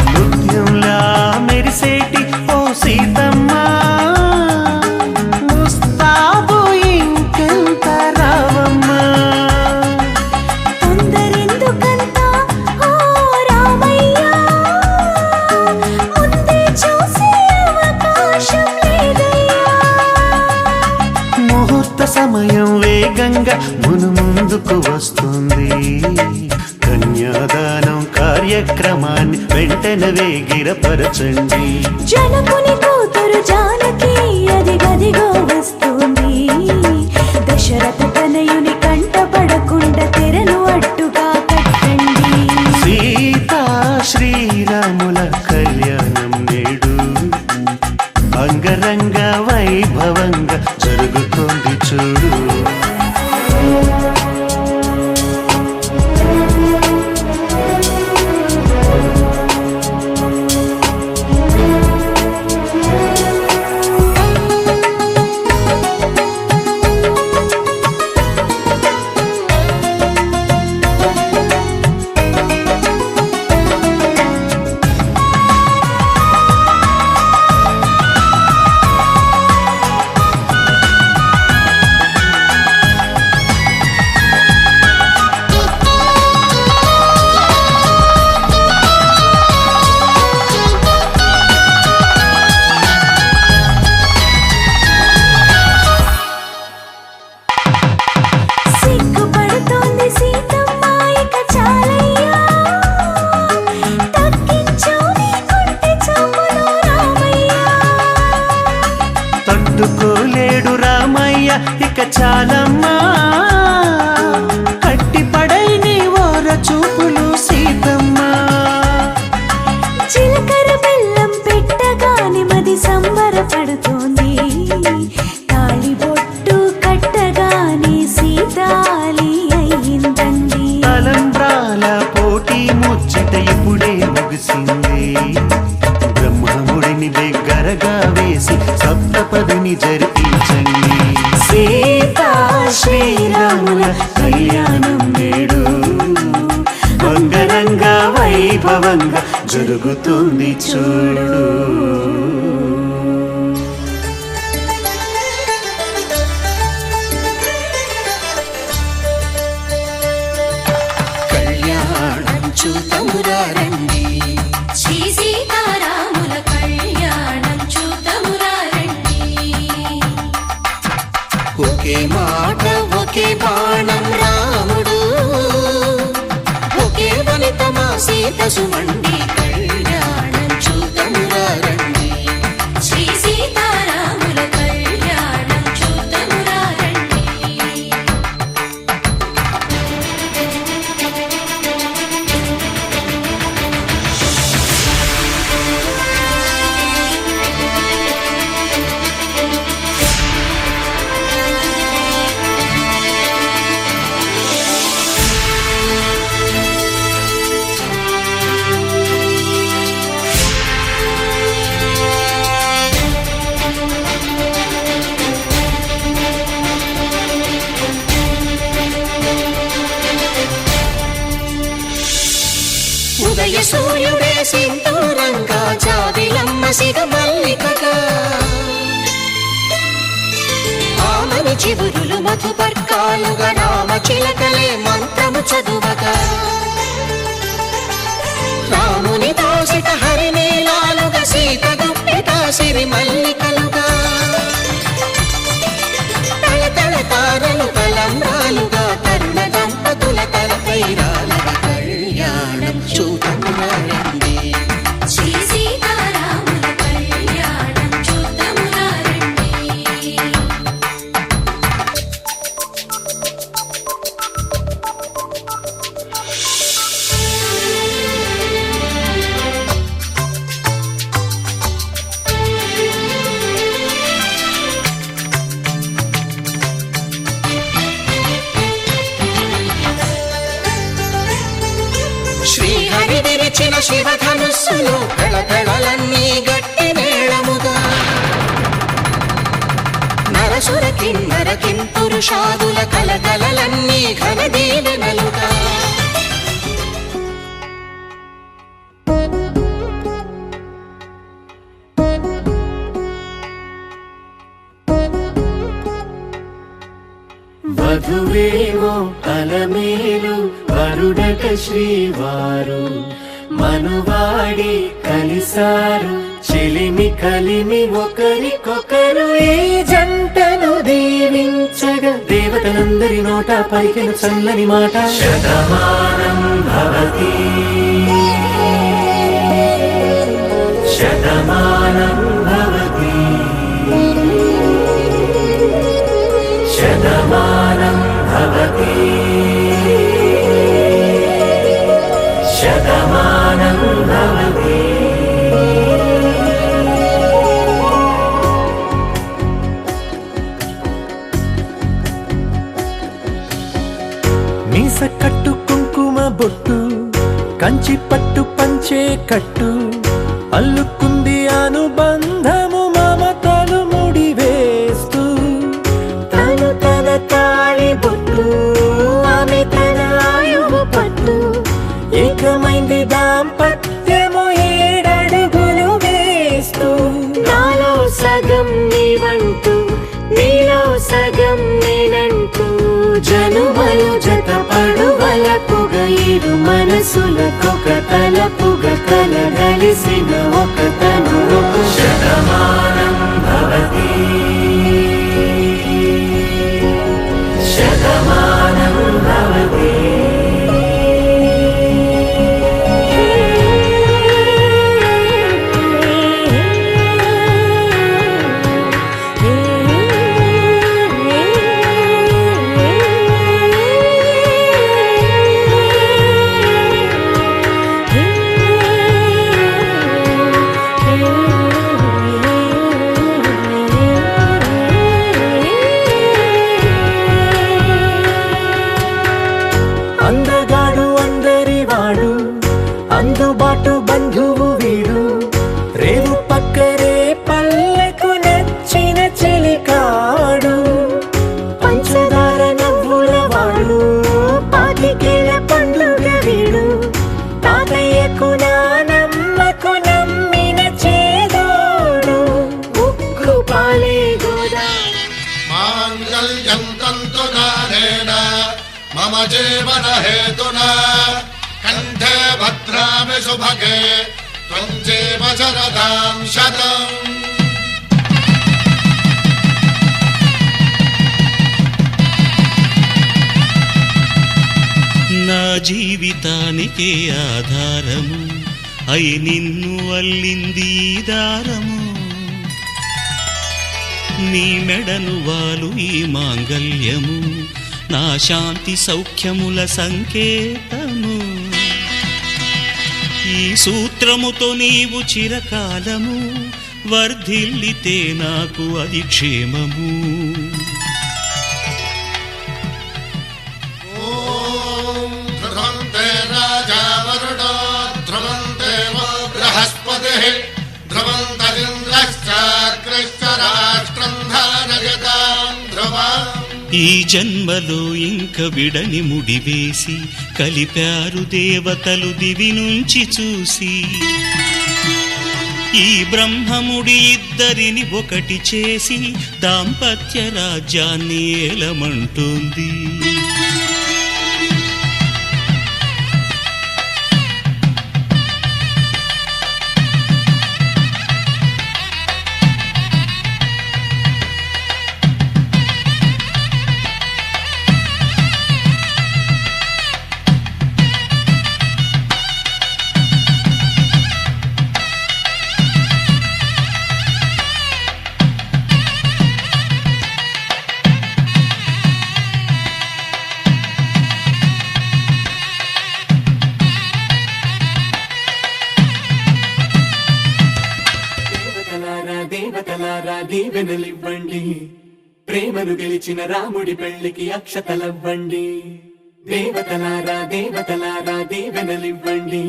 నృత్యంలా మెరిసేటి ఓ సీతమ్మ ముస్తాబు ఇంకెంత రావమ్మ. తొందరెందుకంత ఓ రామయ్య ముందే చూసే అవకాశం లేదయ్యా. ముహూర్త సమయం వేగంగా ముందుకు వస్తుంది. కన్యాదానం కార్యక్రమాన్ని వెంటనే వేగిరపరచండి. జనకుని కూతురు జానకి అది గదిగో వస్తుంది. దశరథ తనయుని కంట పడకుండా తెరను అడ్డుగా కట్టండి. సీతా శ్రీరాముల కళ్యాణం నేడు అంగరంగ వైభవంగా జరుగుతుంది చూడు. సిగ్గుపడుతోంది సీతమ్మ ఇక చాలయ్యా. తగ్గించు నీ కొంటె చూపులు రామయ్య. తట్టుకోలేడు రామయ్య ఇక చాలమ్మా. కట్టిపడై నీ ఓర చూపులు సీతమ్మ. చిలకర బెల్లం పెట్టగాని మది సంబరపడుతోంది. తాళిబొట్టు కట్టగాని సీతాలి అయ్యిందండి. తలంబ్రాల పోటీ ముచ్చట ఇప్పుడే ముగిసింది. బ్రహ్మముడిని దగ్గరగా వేసి సప్తపదిని జరిపించండి. సీతా శ్రీరాముల కళ్యాణం నేడు అంగరంగ వైభవంగా జరుగుతుంది చూడు. కళ్యాణం చూతమురా రండి. శ్రీ సీతారాముల కళ్యాణం చూతమురా రండి. ఒకే మాట ఒకే బాణం రాముడు, ఒకే వనిత మా సీత సుమండి. కళ్యాణం చూతమురా రండి. శ్రీ సీతారాముల కళ్యాణం సింధూరంగా జాబిలమ్మ సిగ మల్లికగా ఆమని చివురులు మధుపర్కాలుగా రామ చిలకలే మంత్రము చదువగా రాముని దోసిట హరినీలాలుగా సీత గుప్పిట సిరి మల్లికలుగా తళతళ తారలు తలంబ్రాలుగా తరుణ దంపతుల తలపైరాలుగా కళ్యాణం చూడమురండి శ్రీ సీతారాముల కళ్యాణం చూద్దామురా రండి. శ్రీహరి విరిచిన శివధనుస్సులు కళకళలన్నీ గట్టి మేళముగా నరసుర కిన్నర కింపురుషాదుల కలకలలన్నీ ఘన దీవెనలుగా వధువేమో అలమేలు వరుడట శ్రీవారు మనువాడి కలిసారు చెలిమి కలిమి ఒకరికొకరు ఈ జంటను దీవించగా దేవతలందరి నోట పలికిన చల్లని మాట శతమానం భవతి శతమానం భవతి శతమానం భవతి శతమానం భవతి. మీస కట్టు కుంకుమ బొట్టు కంచి పట్టు పంచే కట్టు అల్లుకుంది అనుబంధము మమతలు ముడివేస్తూ తను తన తాళి బొట్టు ఆమె తన ఆయువు పట్టు ఏకమైంది దాంపత్యము ఏడడుగులు వేస్తూ నాలో సగం నీవంటూ నీలో సగం నేనంటూ జనుమలు జతపడువలపుగ ఇరు మనసులకొక తలపుగ కలగలిసిన ఒక తను శతమానం భవతి శతమానం భవతి. అందగాడు అందరి వాడు అందుబాటు బంధువు వీడు రేవు పక్కరే పల్లెకు నచ్చిన చెలికాడు పంచదార నవ్వుల వాడు పాతికేల పండుగ వీడు తాతయ్యకు నానమ్మకు నమ్మిన చేదోడు ఉక్కు పాలే గోదా మాంగళ్యం తంతునానేన మమ జీవన హేతునా కంఠే భద్రామి శుభగే త్వం జీవ శరదాం శతం. నా జీవితానికే ఆధారము అయి నిన్ను అల్లింది ఈ దారము నీ మెడను వాలు ఈ మాంగల్యము నా శాంతి సౌఖ్యముల సంకేతము ఈ సూత్రముతో నీవు చిరకాలము వర్ధిల్లితే నాకు అది క్షేమము. ధ్రువంతే రాజా వరుడో ధ్రువంతే బృహస్పతి ధ్రువంతరింద్రశ్చాగ్రశ్చ రాష్ట్రం ధారయతాం ధ్రువం. ఈ జన్మలో ఇంక విడని ముడివేసి కలిపారు దేవతలు దివి నుంచి చూసి ఈ బ్రహ్మముడి ఇద్దరిని ఒకటి చేసి దాంపత్య రాజ్యాన్ని ఏలమంటోంది దేవతలారా దీవెనలివ్వండి ప్రేమను గెలిచిన రాముడి పెళ్లికి అక్షతలవ్వండి దేవతలారా దీవెనలివ్వండి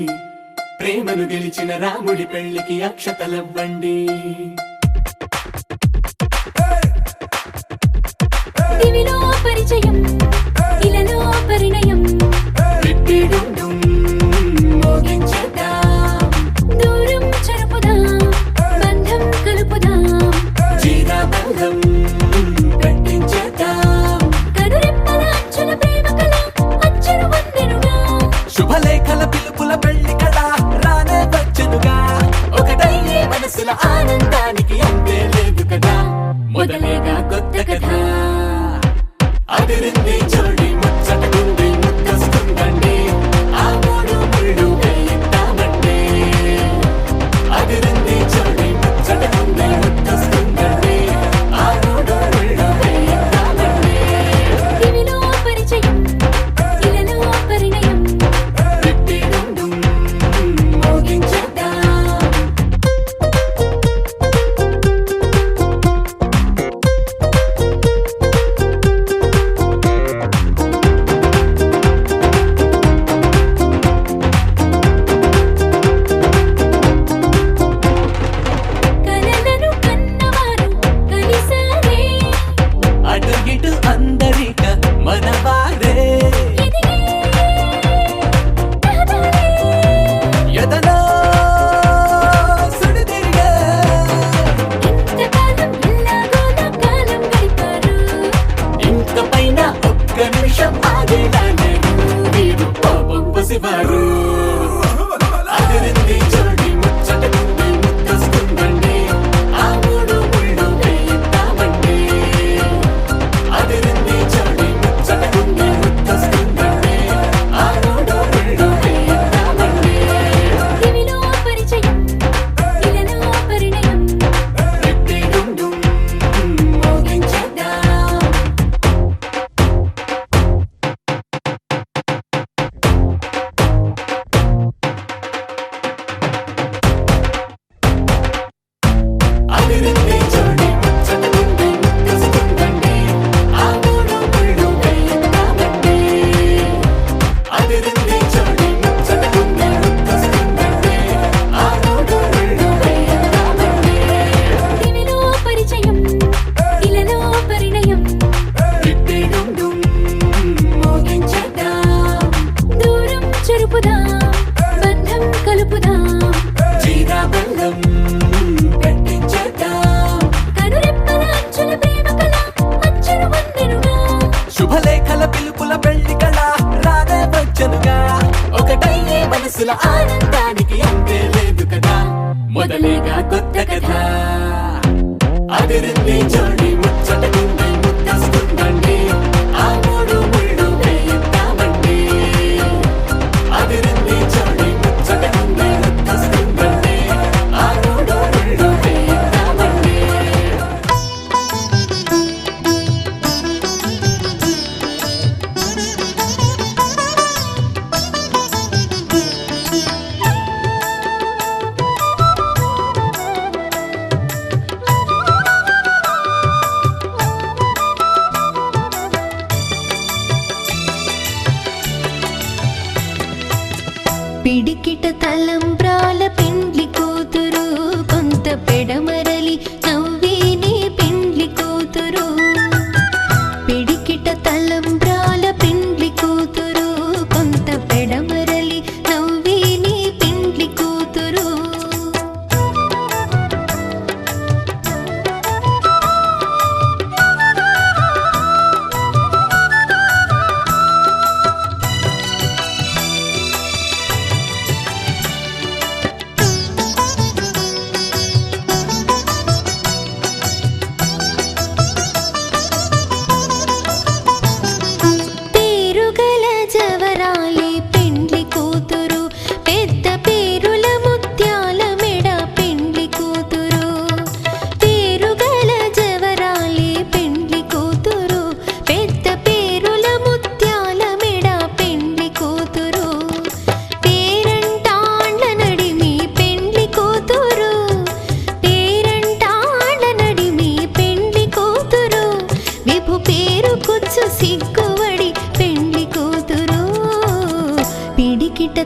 ప్రేమను గెలిచిన రాముడి పెళ్లికి అక్షతలవ్వండి దివిలో పరిచయం ఇలలో పరిణయం మోగించేద్దాం దూరం చెరుపుదాం బంధం కలుపుదాం జీరాబంధం పెట్టించేద్దాం కనురెప్పల అచ్చుల ప్రేమ కళ అచ్చులు వందెనుగా శుభలేఖల పిలుపుల పెళ్లి కళ రానే వచ్చనుగా ఒకటయ్యే మనసుల ఆనందానికి అంతే లేదు కదా మొదలేగా కొత్త కథ అదిరింది చోడి ముచ్చటకుంది ముద్దొస్తుందండి ఆ మూడు ముళ్ళు వేయిద్దామండి అదిరింది చోడి ముచ్చటకుంది ముద్దొస్తుందండి ఆ మూడు ముళ్ళు వేయిద్దామండి దివిలో పరిచయం ఇలలో పరిణయం పెట్టిడుండు మోగించేద్దాం కలలను కన్నవారు కలిసారే అటు ఇటు అందరిక మనవారే ఎదిగే రహదారే ఎదలో సుడిదిరిగే ఇంతకాలం ఎల్లాగోలా కాలం గడిపారు ఇంక పైన ఒక్క నిమిషం ఆగేలా నేను వీరు పాపం పసివారు అదిరింది చోడి ముచ్చటకుంది ముద్దొస్తుందండి ఆ మూడు ముళ్ళు వేయిద్దామండి అదిరింది చోడి ముచ్చటకుంది ముద్దొస్తుందండి ఆ మూడు ముళ్ళు వేయిద్దామండి దివిలో పరిచయం ఇలలో పరిణయం పెట్టిడుండు మోగించేద్దాం అదిరింది చోడి ముచ్చటకుంది ముద్దొస్తుందండి ఆ మూడు ముళ్ళు వేయిద్దామండి అదిరింది చోడి ముచ్చటకుంది ముద్దొస్తుందండి ఆ మూడు ముళ్ళు వేయిద్దామండి దివిలో పరిచయం ఇలలో పరిణయం పెట్టిడుండు మోగించేద్దాం దూరం చెరుపుదాం బంధం కలుపుదాం జీరాబంధం పెట్టించేద్దాం కనురెప్పల అచ్చుల ప్రేమ కళ అచ్చులు వందెనుగా శుభలేఖల పిలుపుల పెళ్లి కళ రానే వచ్చనుగా ఒకటయ్యే మనసుల ఆనందానికి అంతే లేదు కదా మొదలేగా కొత్త కథ అదిరింది చోడి ముచ్చటకుంది ముద్దొస్తుందండి ఆ మూడు ముళ్ళు వేయిద్దామండి అదిరింది చోడి ముచ్చటకుంది ముద్దొస్తుందండి ఆ మూడు ముళ్ళు వేయిద్దామండి పిడికిట తలంబ్రాల పెండ్లి కూతురు కొంత పెడమరలి నవ్వేనే పెండ్లి కూతురు పిడికిట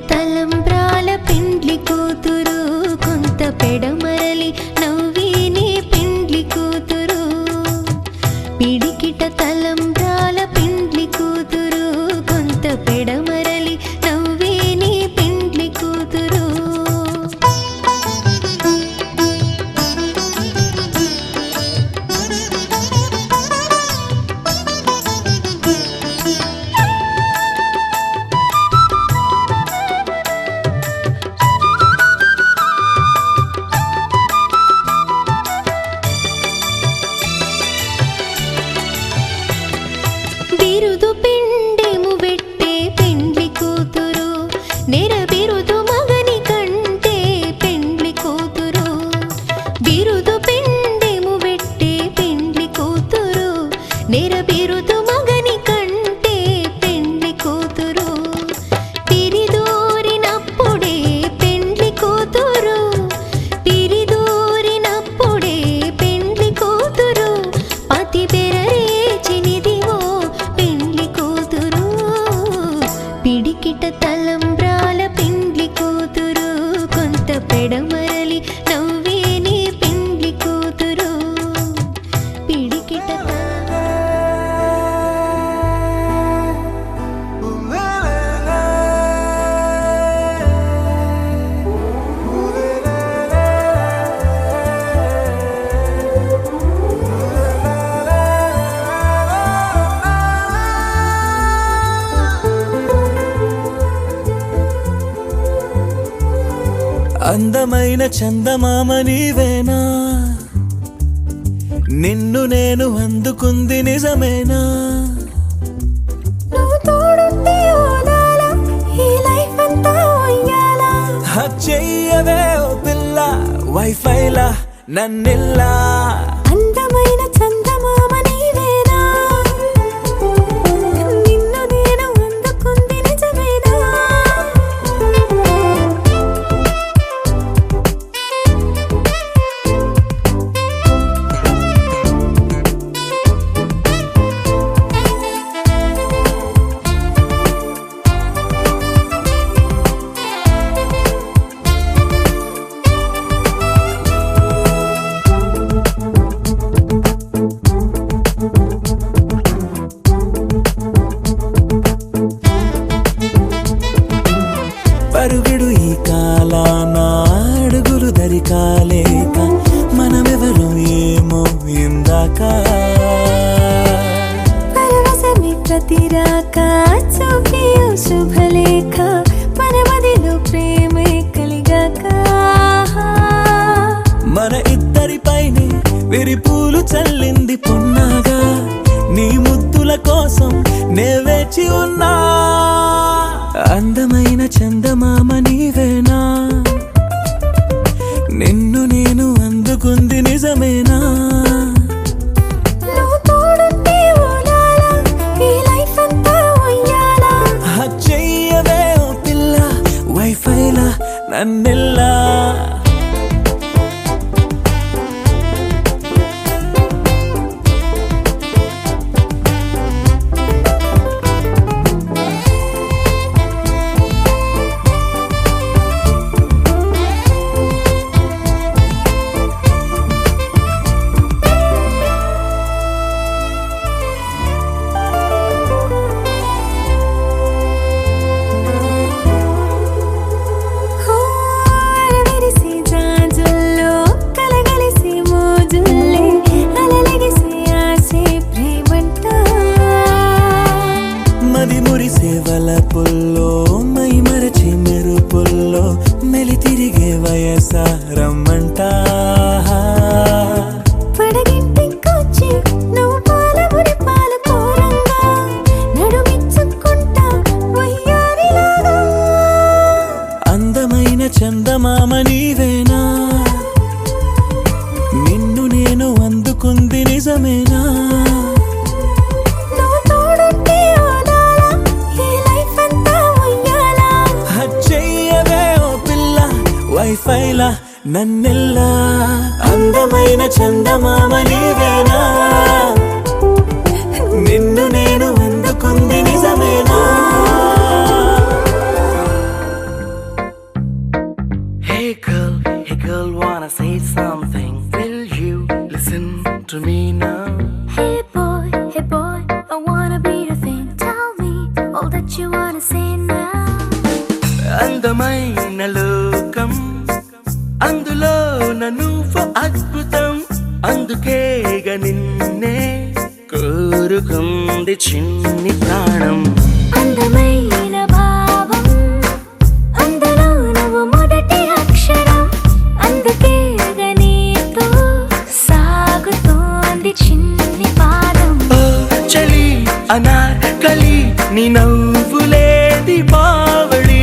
తలంబ్రాల పెండ్లి కూతురు కొంత పెడమరలి నవ్విని పెండ్లి కూతురు పిడికిట తలంబ్రాల పెండ్లి కూతురు కొంత పెడమరలి నవ్విని పెండ్లి కూతురు బిరుదు పిండెము పెట్టే పెండ్లి కూతురు నెర బిరుదు మగని కంటే పెండ్లి కూతురు బిరుదు పిండెము పెట్టే పెండ్లి కూతురు నెర బిరుదు మగని కంటే పెండ్లి కూతురు పిరిదూరినప్పుడే పెండ్లి కూతురు పిరిదూరినప్పుడే పెండ్లి కూతురు పతి బెరరేచినిదివో పెండ్లి కూతురు పిడికిట తలంబ్రాల పెండ్లి కూతురు కొంత పెడమరలి నవ్వేని పెండ్లి కూతురు పిడికిట అందమైన చందమామ నీవేనా నిన్ను నేను అందుకుంది నిజమేనా నువ్వు తోడుంటే ఓలాల ఈ లైఫ్ అంతా ఉయ్యాలా చెయ్యవే ఓ పిల్ల వైఫైలా నన్నిల్లా అందమైన చందమామ నీవేనా నిన్ను నేను అందుకుంది నిజమేనా పరుగుడు ఈ కాలాన అడుగులు దరికాలేక మనమెవరు ఏమో ఇందాక పరవశమే ప్రతిరాక చూపియో శుభలేఖ మన మదిలో ప్రేమే కలిగాక మన ఇద్దరిపైనే విరిపూలు చల్లింది పొన్నాగా నీ ముద్దుల కోసం నే వేచి ఉన్నా అందమైన చందమామ నీవేనా నిన్ను నేను అందుకుంది నిజమేనా నువ్వు తోడుంటే ఓలాల ఈ లైఫ్ అంతా ఉయ్యాలా చెయ్యవే ఓ పిల్ల వైఫైలా నన్నిల్లా అరవిరిసే జాజుల్లో కలగలిసే మోజుల్లే అలలగిసే ఆసే ప్రేమంట మది మురిసే వలపుల్లో మై మరచి మెరుపుల్లో మెలి తిరిగే వయసారమ్మంట పడగింటికొచ్చి నువ్వు పాలబురి పాల కోరంగా నడుమిచ్చుకుంటా వయ్యారిలాగా అందమైన చందమామ నీవేనా నిన్ను నేను అందుకుంది నిజమేనా నువ్వు తోడుంటే ఓలాల ఈ లైఫ్ అంతా ఉయ్యాలా చెయ్యవే ఓ పిల్ల వైఫైలా నన్నెల్లా అందమైన చందమామ నీవేనా నిన్ను నేను అందుకుంది నిజమేనా అందమైన లోకం అందులో నువ్వు అద్భుతం అందుకేగ నిన్నే కోరుకుంది చిన్ని ప్రాణం అందమైన భావం అందులో నువ్వు మొదటి అక్షరం అందుకే నీతో సాగుతోంది చిన్ని పాదం ఓ చలి అనార్కలి నీ నవ్వులేది బావళి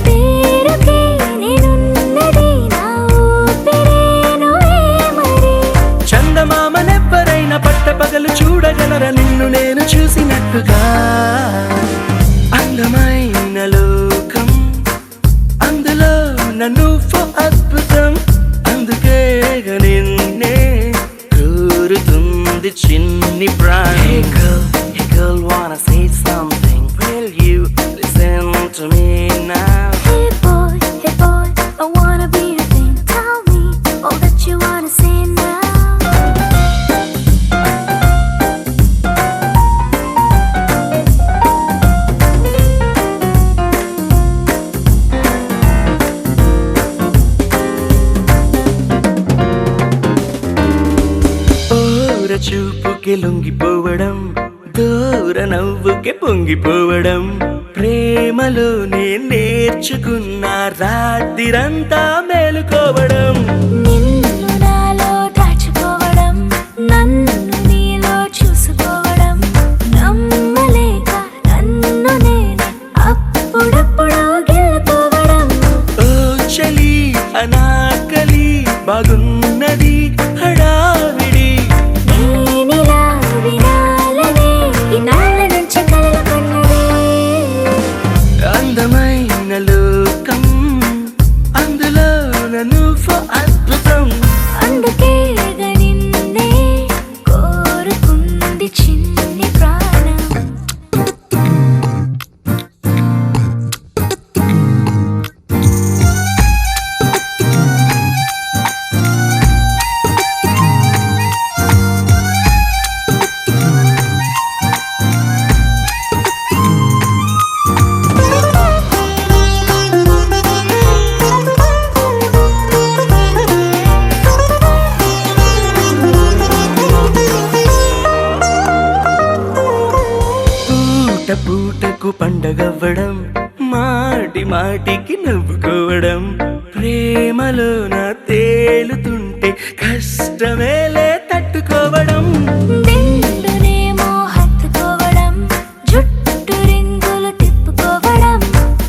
పేరుకే నేనున్నది నా ఊపిరేను ఏమరి చందమామనెవ్వరైనా పట్టపగలు చూడగలరా నిన్ను నేను చూసినట్టుగా అందమైన లోకం అందులో నువ్వు అద్భుతం అందుకే నిన్నే కోరుతుంది చిన్ని ప్రాణం Hey girl, wanna say something? Will you listen to me now? Hey boy, I wanna be your thing. Tell me all that you wanna say now. ఓర చూపుకి లొంగిపోవడం దూర నవ్వుకి పొంగిపోవడం ప్రేమలోనే నేర్చుకున్న రాత్రిరంతా మేలుకోవడం నిన్ను నాలో దాచుకోవడం నన్ను నీలో చూసుకోవడం నమ్మలేక నన్ను నేను అప్పుడప్పుడు గెలుకోవడం ఓ చలి అనాకలి బాగున్నది హడావిడి నేనిలా వినాలనే ఇన్నాళ్ళ నుంచి కలలు కన్నదే అందమైన లోకం అందులో నువ్వు అద్భుతం అందుకే నిన్నే కోరుకుంది చిన్ని ప్రాణం పూట పూటకు పండగవ్వడం మాటి మాటికి నవ్వుకోవడం ప్రేమలోన తేలుతుంటే కష్టమేలే తట్టుకోవడం దిండునేమో హత్తుకోవడం జుట్టు రింగులు తిప్పుకోవడం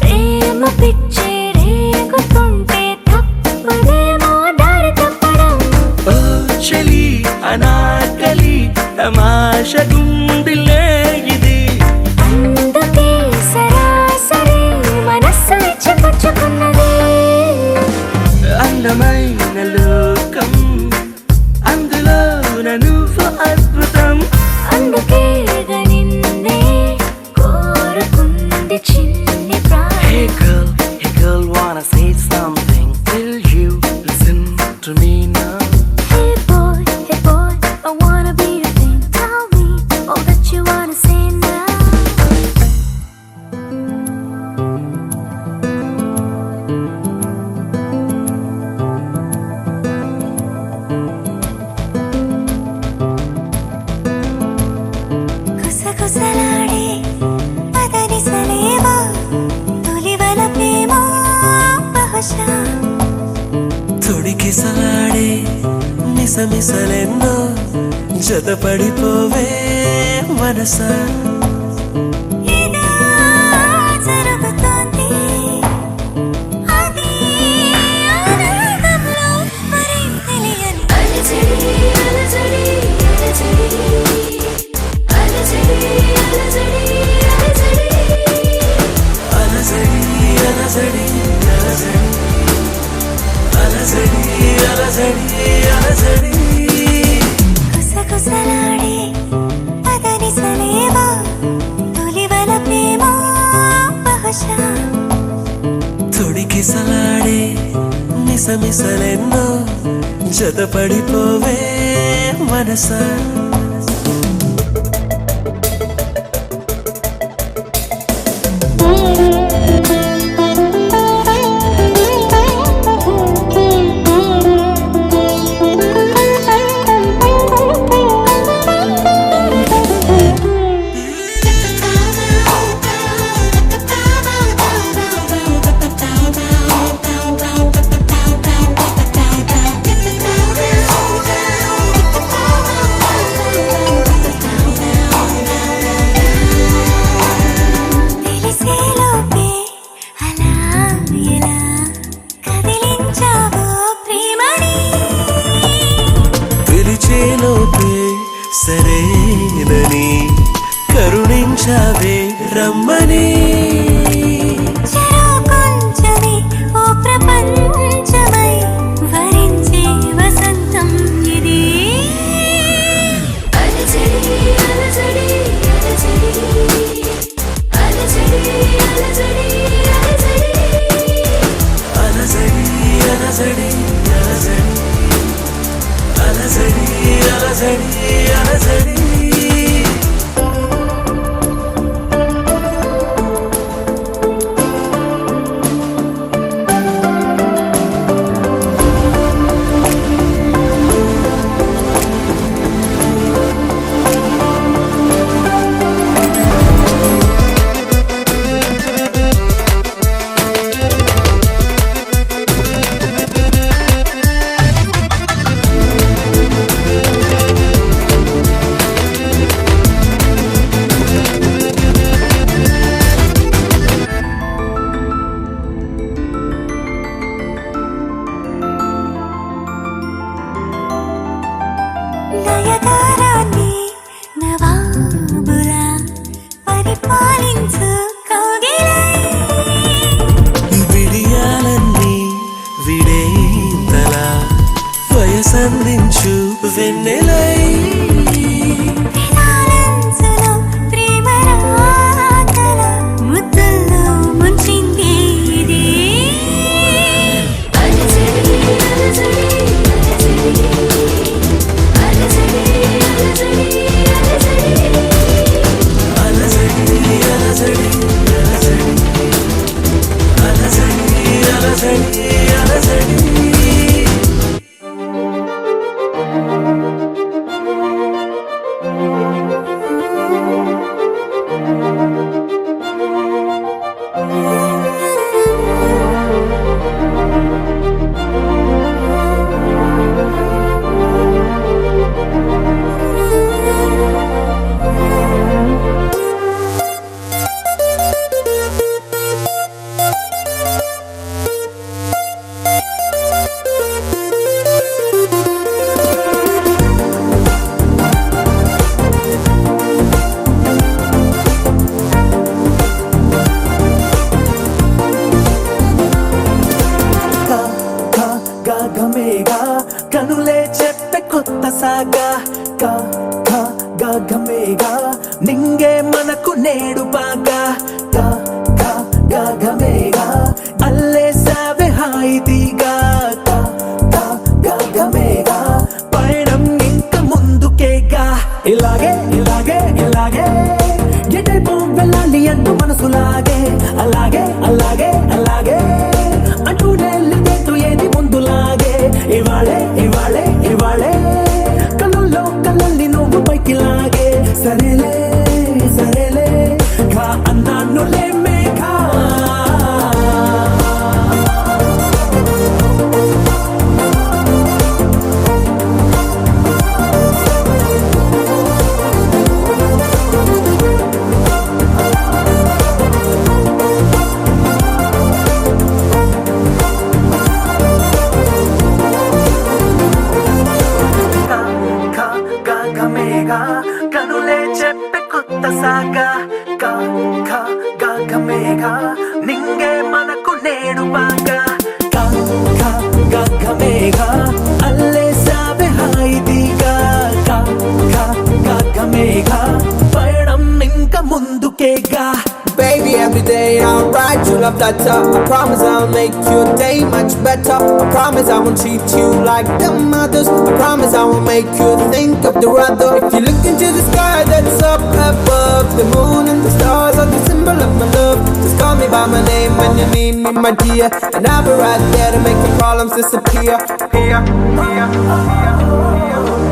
ప్రేమ పిచ్చే రేగుతుంటే తప్పదేమో దారి తప్పడం ఓ చలి అనాకలి తమాషగుందిలే ఇది అందుకే సరాసరి మనస్సు ఇచ్చి పుచ్చుకున్నది అందమైన లోకం అందులో నువ్వు అద్భుతం అందుకే నిన్నే కోరుకుంది చిన్ని ప్రాణం Hey girl, wanna say something? Will you listen to me now? Hey boy, I wanna be your thing. Tell me all that you wanna say now. కుసకుసలాడే పదనిసలేమో తొలివల ప్రేమ బహుశా తొడికిసలాడే మిసమిసలెన్నో జతపడిపోవే మనసా ఏదో జరుగుతోంది అది ఆనందంలో మరి తెలియని అలజడి అలజడి అలజడి అలజడి అలజడి అలజడి అలజడి అలజడి అలజడి అలజడి అలజడి కుసకుసలాడే పదనిసలేమో తొలివల ప్రేమ బహుశా తొడికిసలాడే మిసమిసలెన్నో జతపడిపోవే మనసా లేదని కరుణించావే రమ్మని చెరో కొంచెమే ఓ ప్రపంచమై వరించే వసంతం ఇది అలజడి అలజడి అలజడి అలజడి అలజడి అలజడి అలజడి అలజడి అలజడి అలజడి నయగారాన్ని నవాబులా పరిపాలించు కౌగిలై విడియాలన్నీ విడేతలా వయసందించు వెన్నెలై వినాలంచులో ప్రేమ రాతల ముద్దుల్లో ముంచింది ఇది అలజడి అలజడి అలజడి అలజడి అలజడి అలజడి అలజడి అలజడి గమేగా కనులే చెప్పే కొత్త సాగా గమేగా నింగే మనకు నేడు బాగా గమేగా అల్లే సావే హాయితీగా గమేగా పయనం ఇంక ముందుకేగా ఇలాగే ఇలాగే ఇలాగే ఎటైపో వెళ్ళాలి అంటూ మనసులాగే అలాగే అలాగే అలాగే అంటూ నెల్లితేతూ ఏది ముందులాగే ఇవాళే ఇవాళే ఇవాళే కళ్ళల్లో కళ్ళల్ని నువ్వు పైకి లాగే సరేలే సరేలే కా అన్నానులే మేఘా గమేగా కనులే చెప్పే కొత్త సాగా గమేగా నింగే మనకు నేడు బాగా గమేగా అల్లే సావే హాయిదీగా గమేగా పయనం ఇంక ముందుకేగా Baby, every day I'll write you love letter. I promise I'll make your day much better. I promise I won't treat you like them others. I promise I won't make you think of the weather. If you look into the sky that's up above, the moon and the stars are the symbol of my love. Just call me by my name when you need me, my dear, and I'll be right there to make your problems disappear. Here, here, here, here.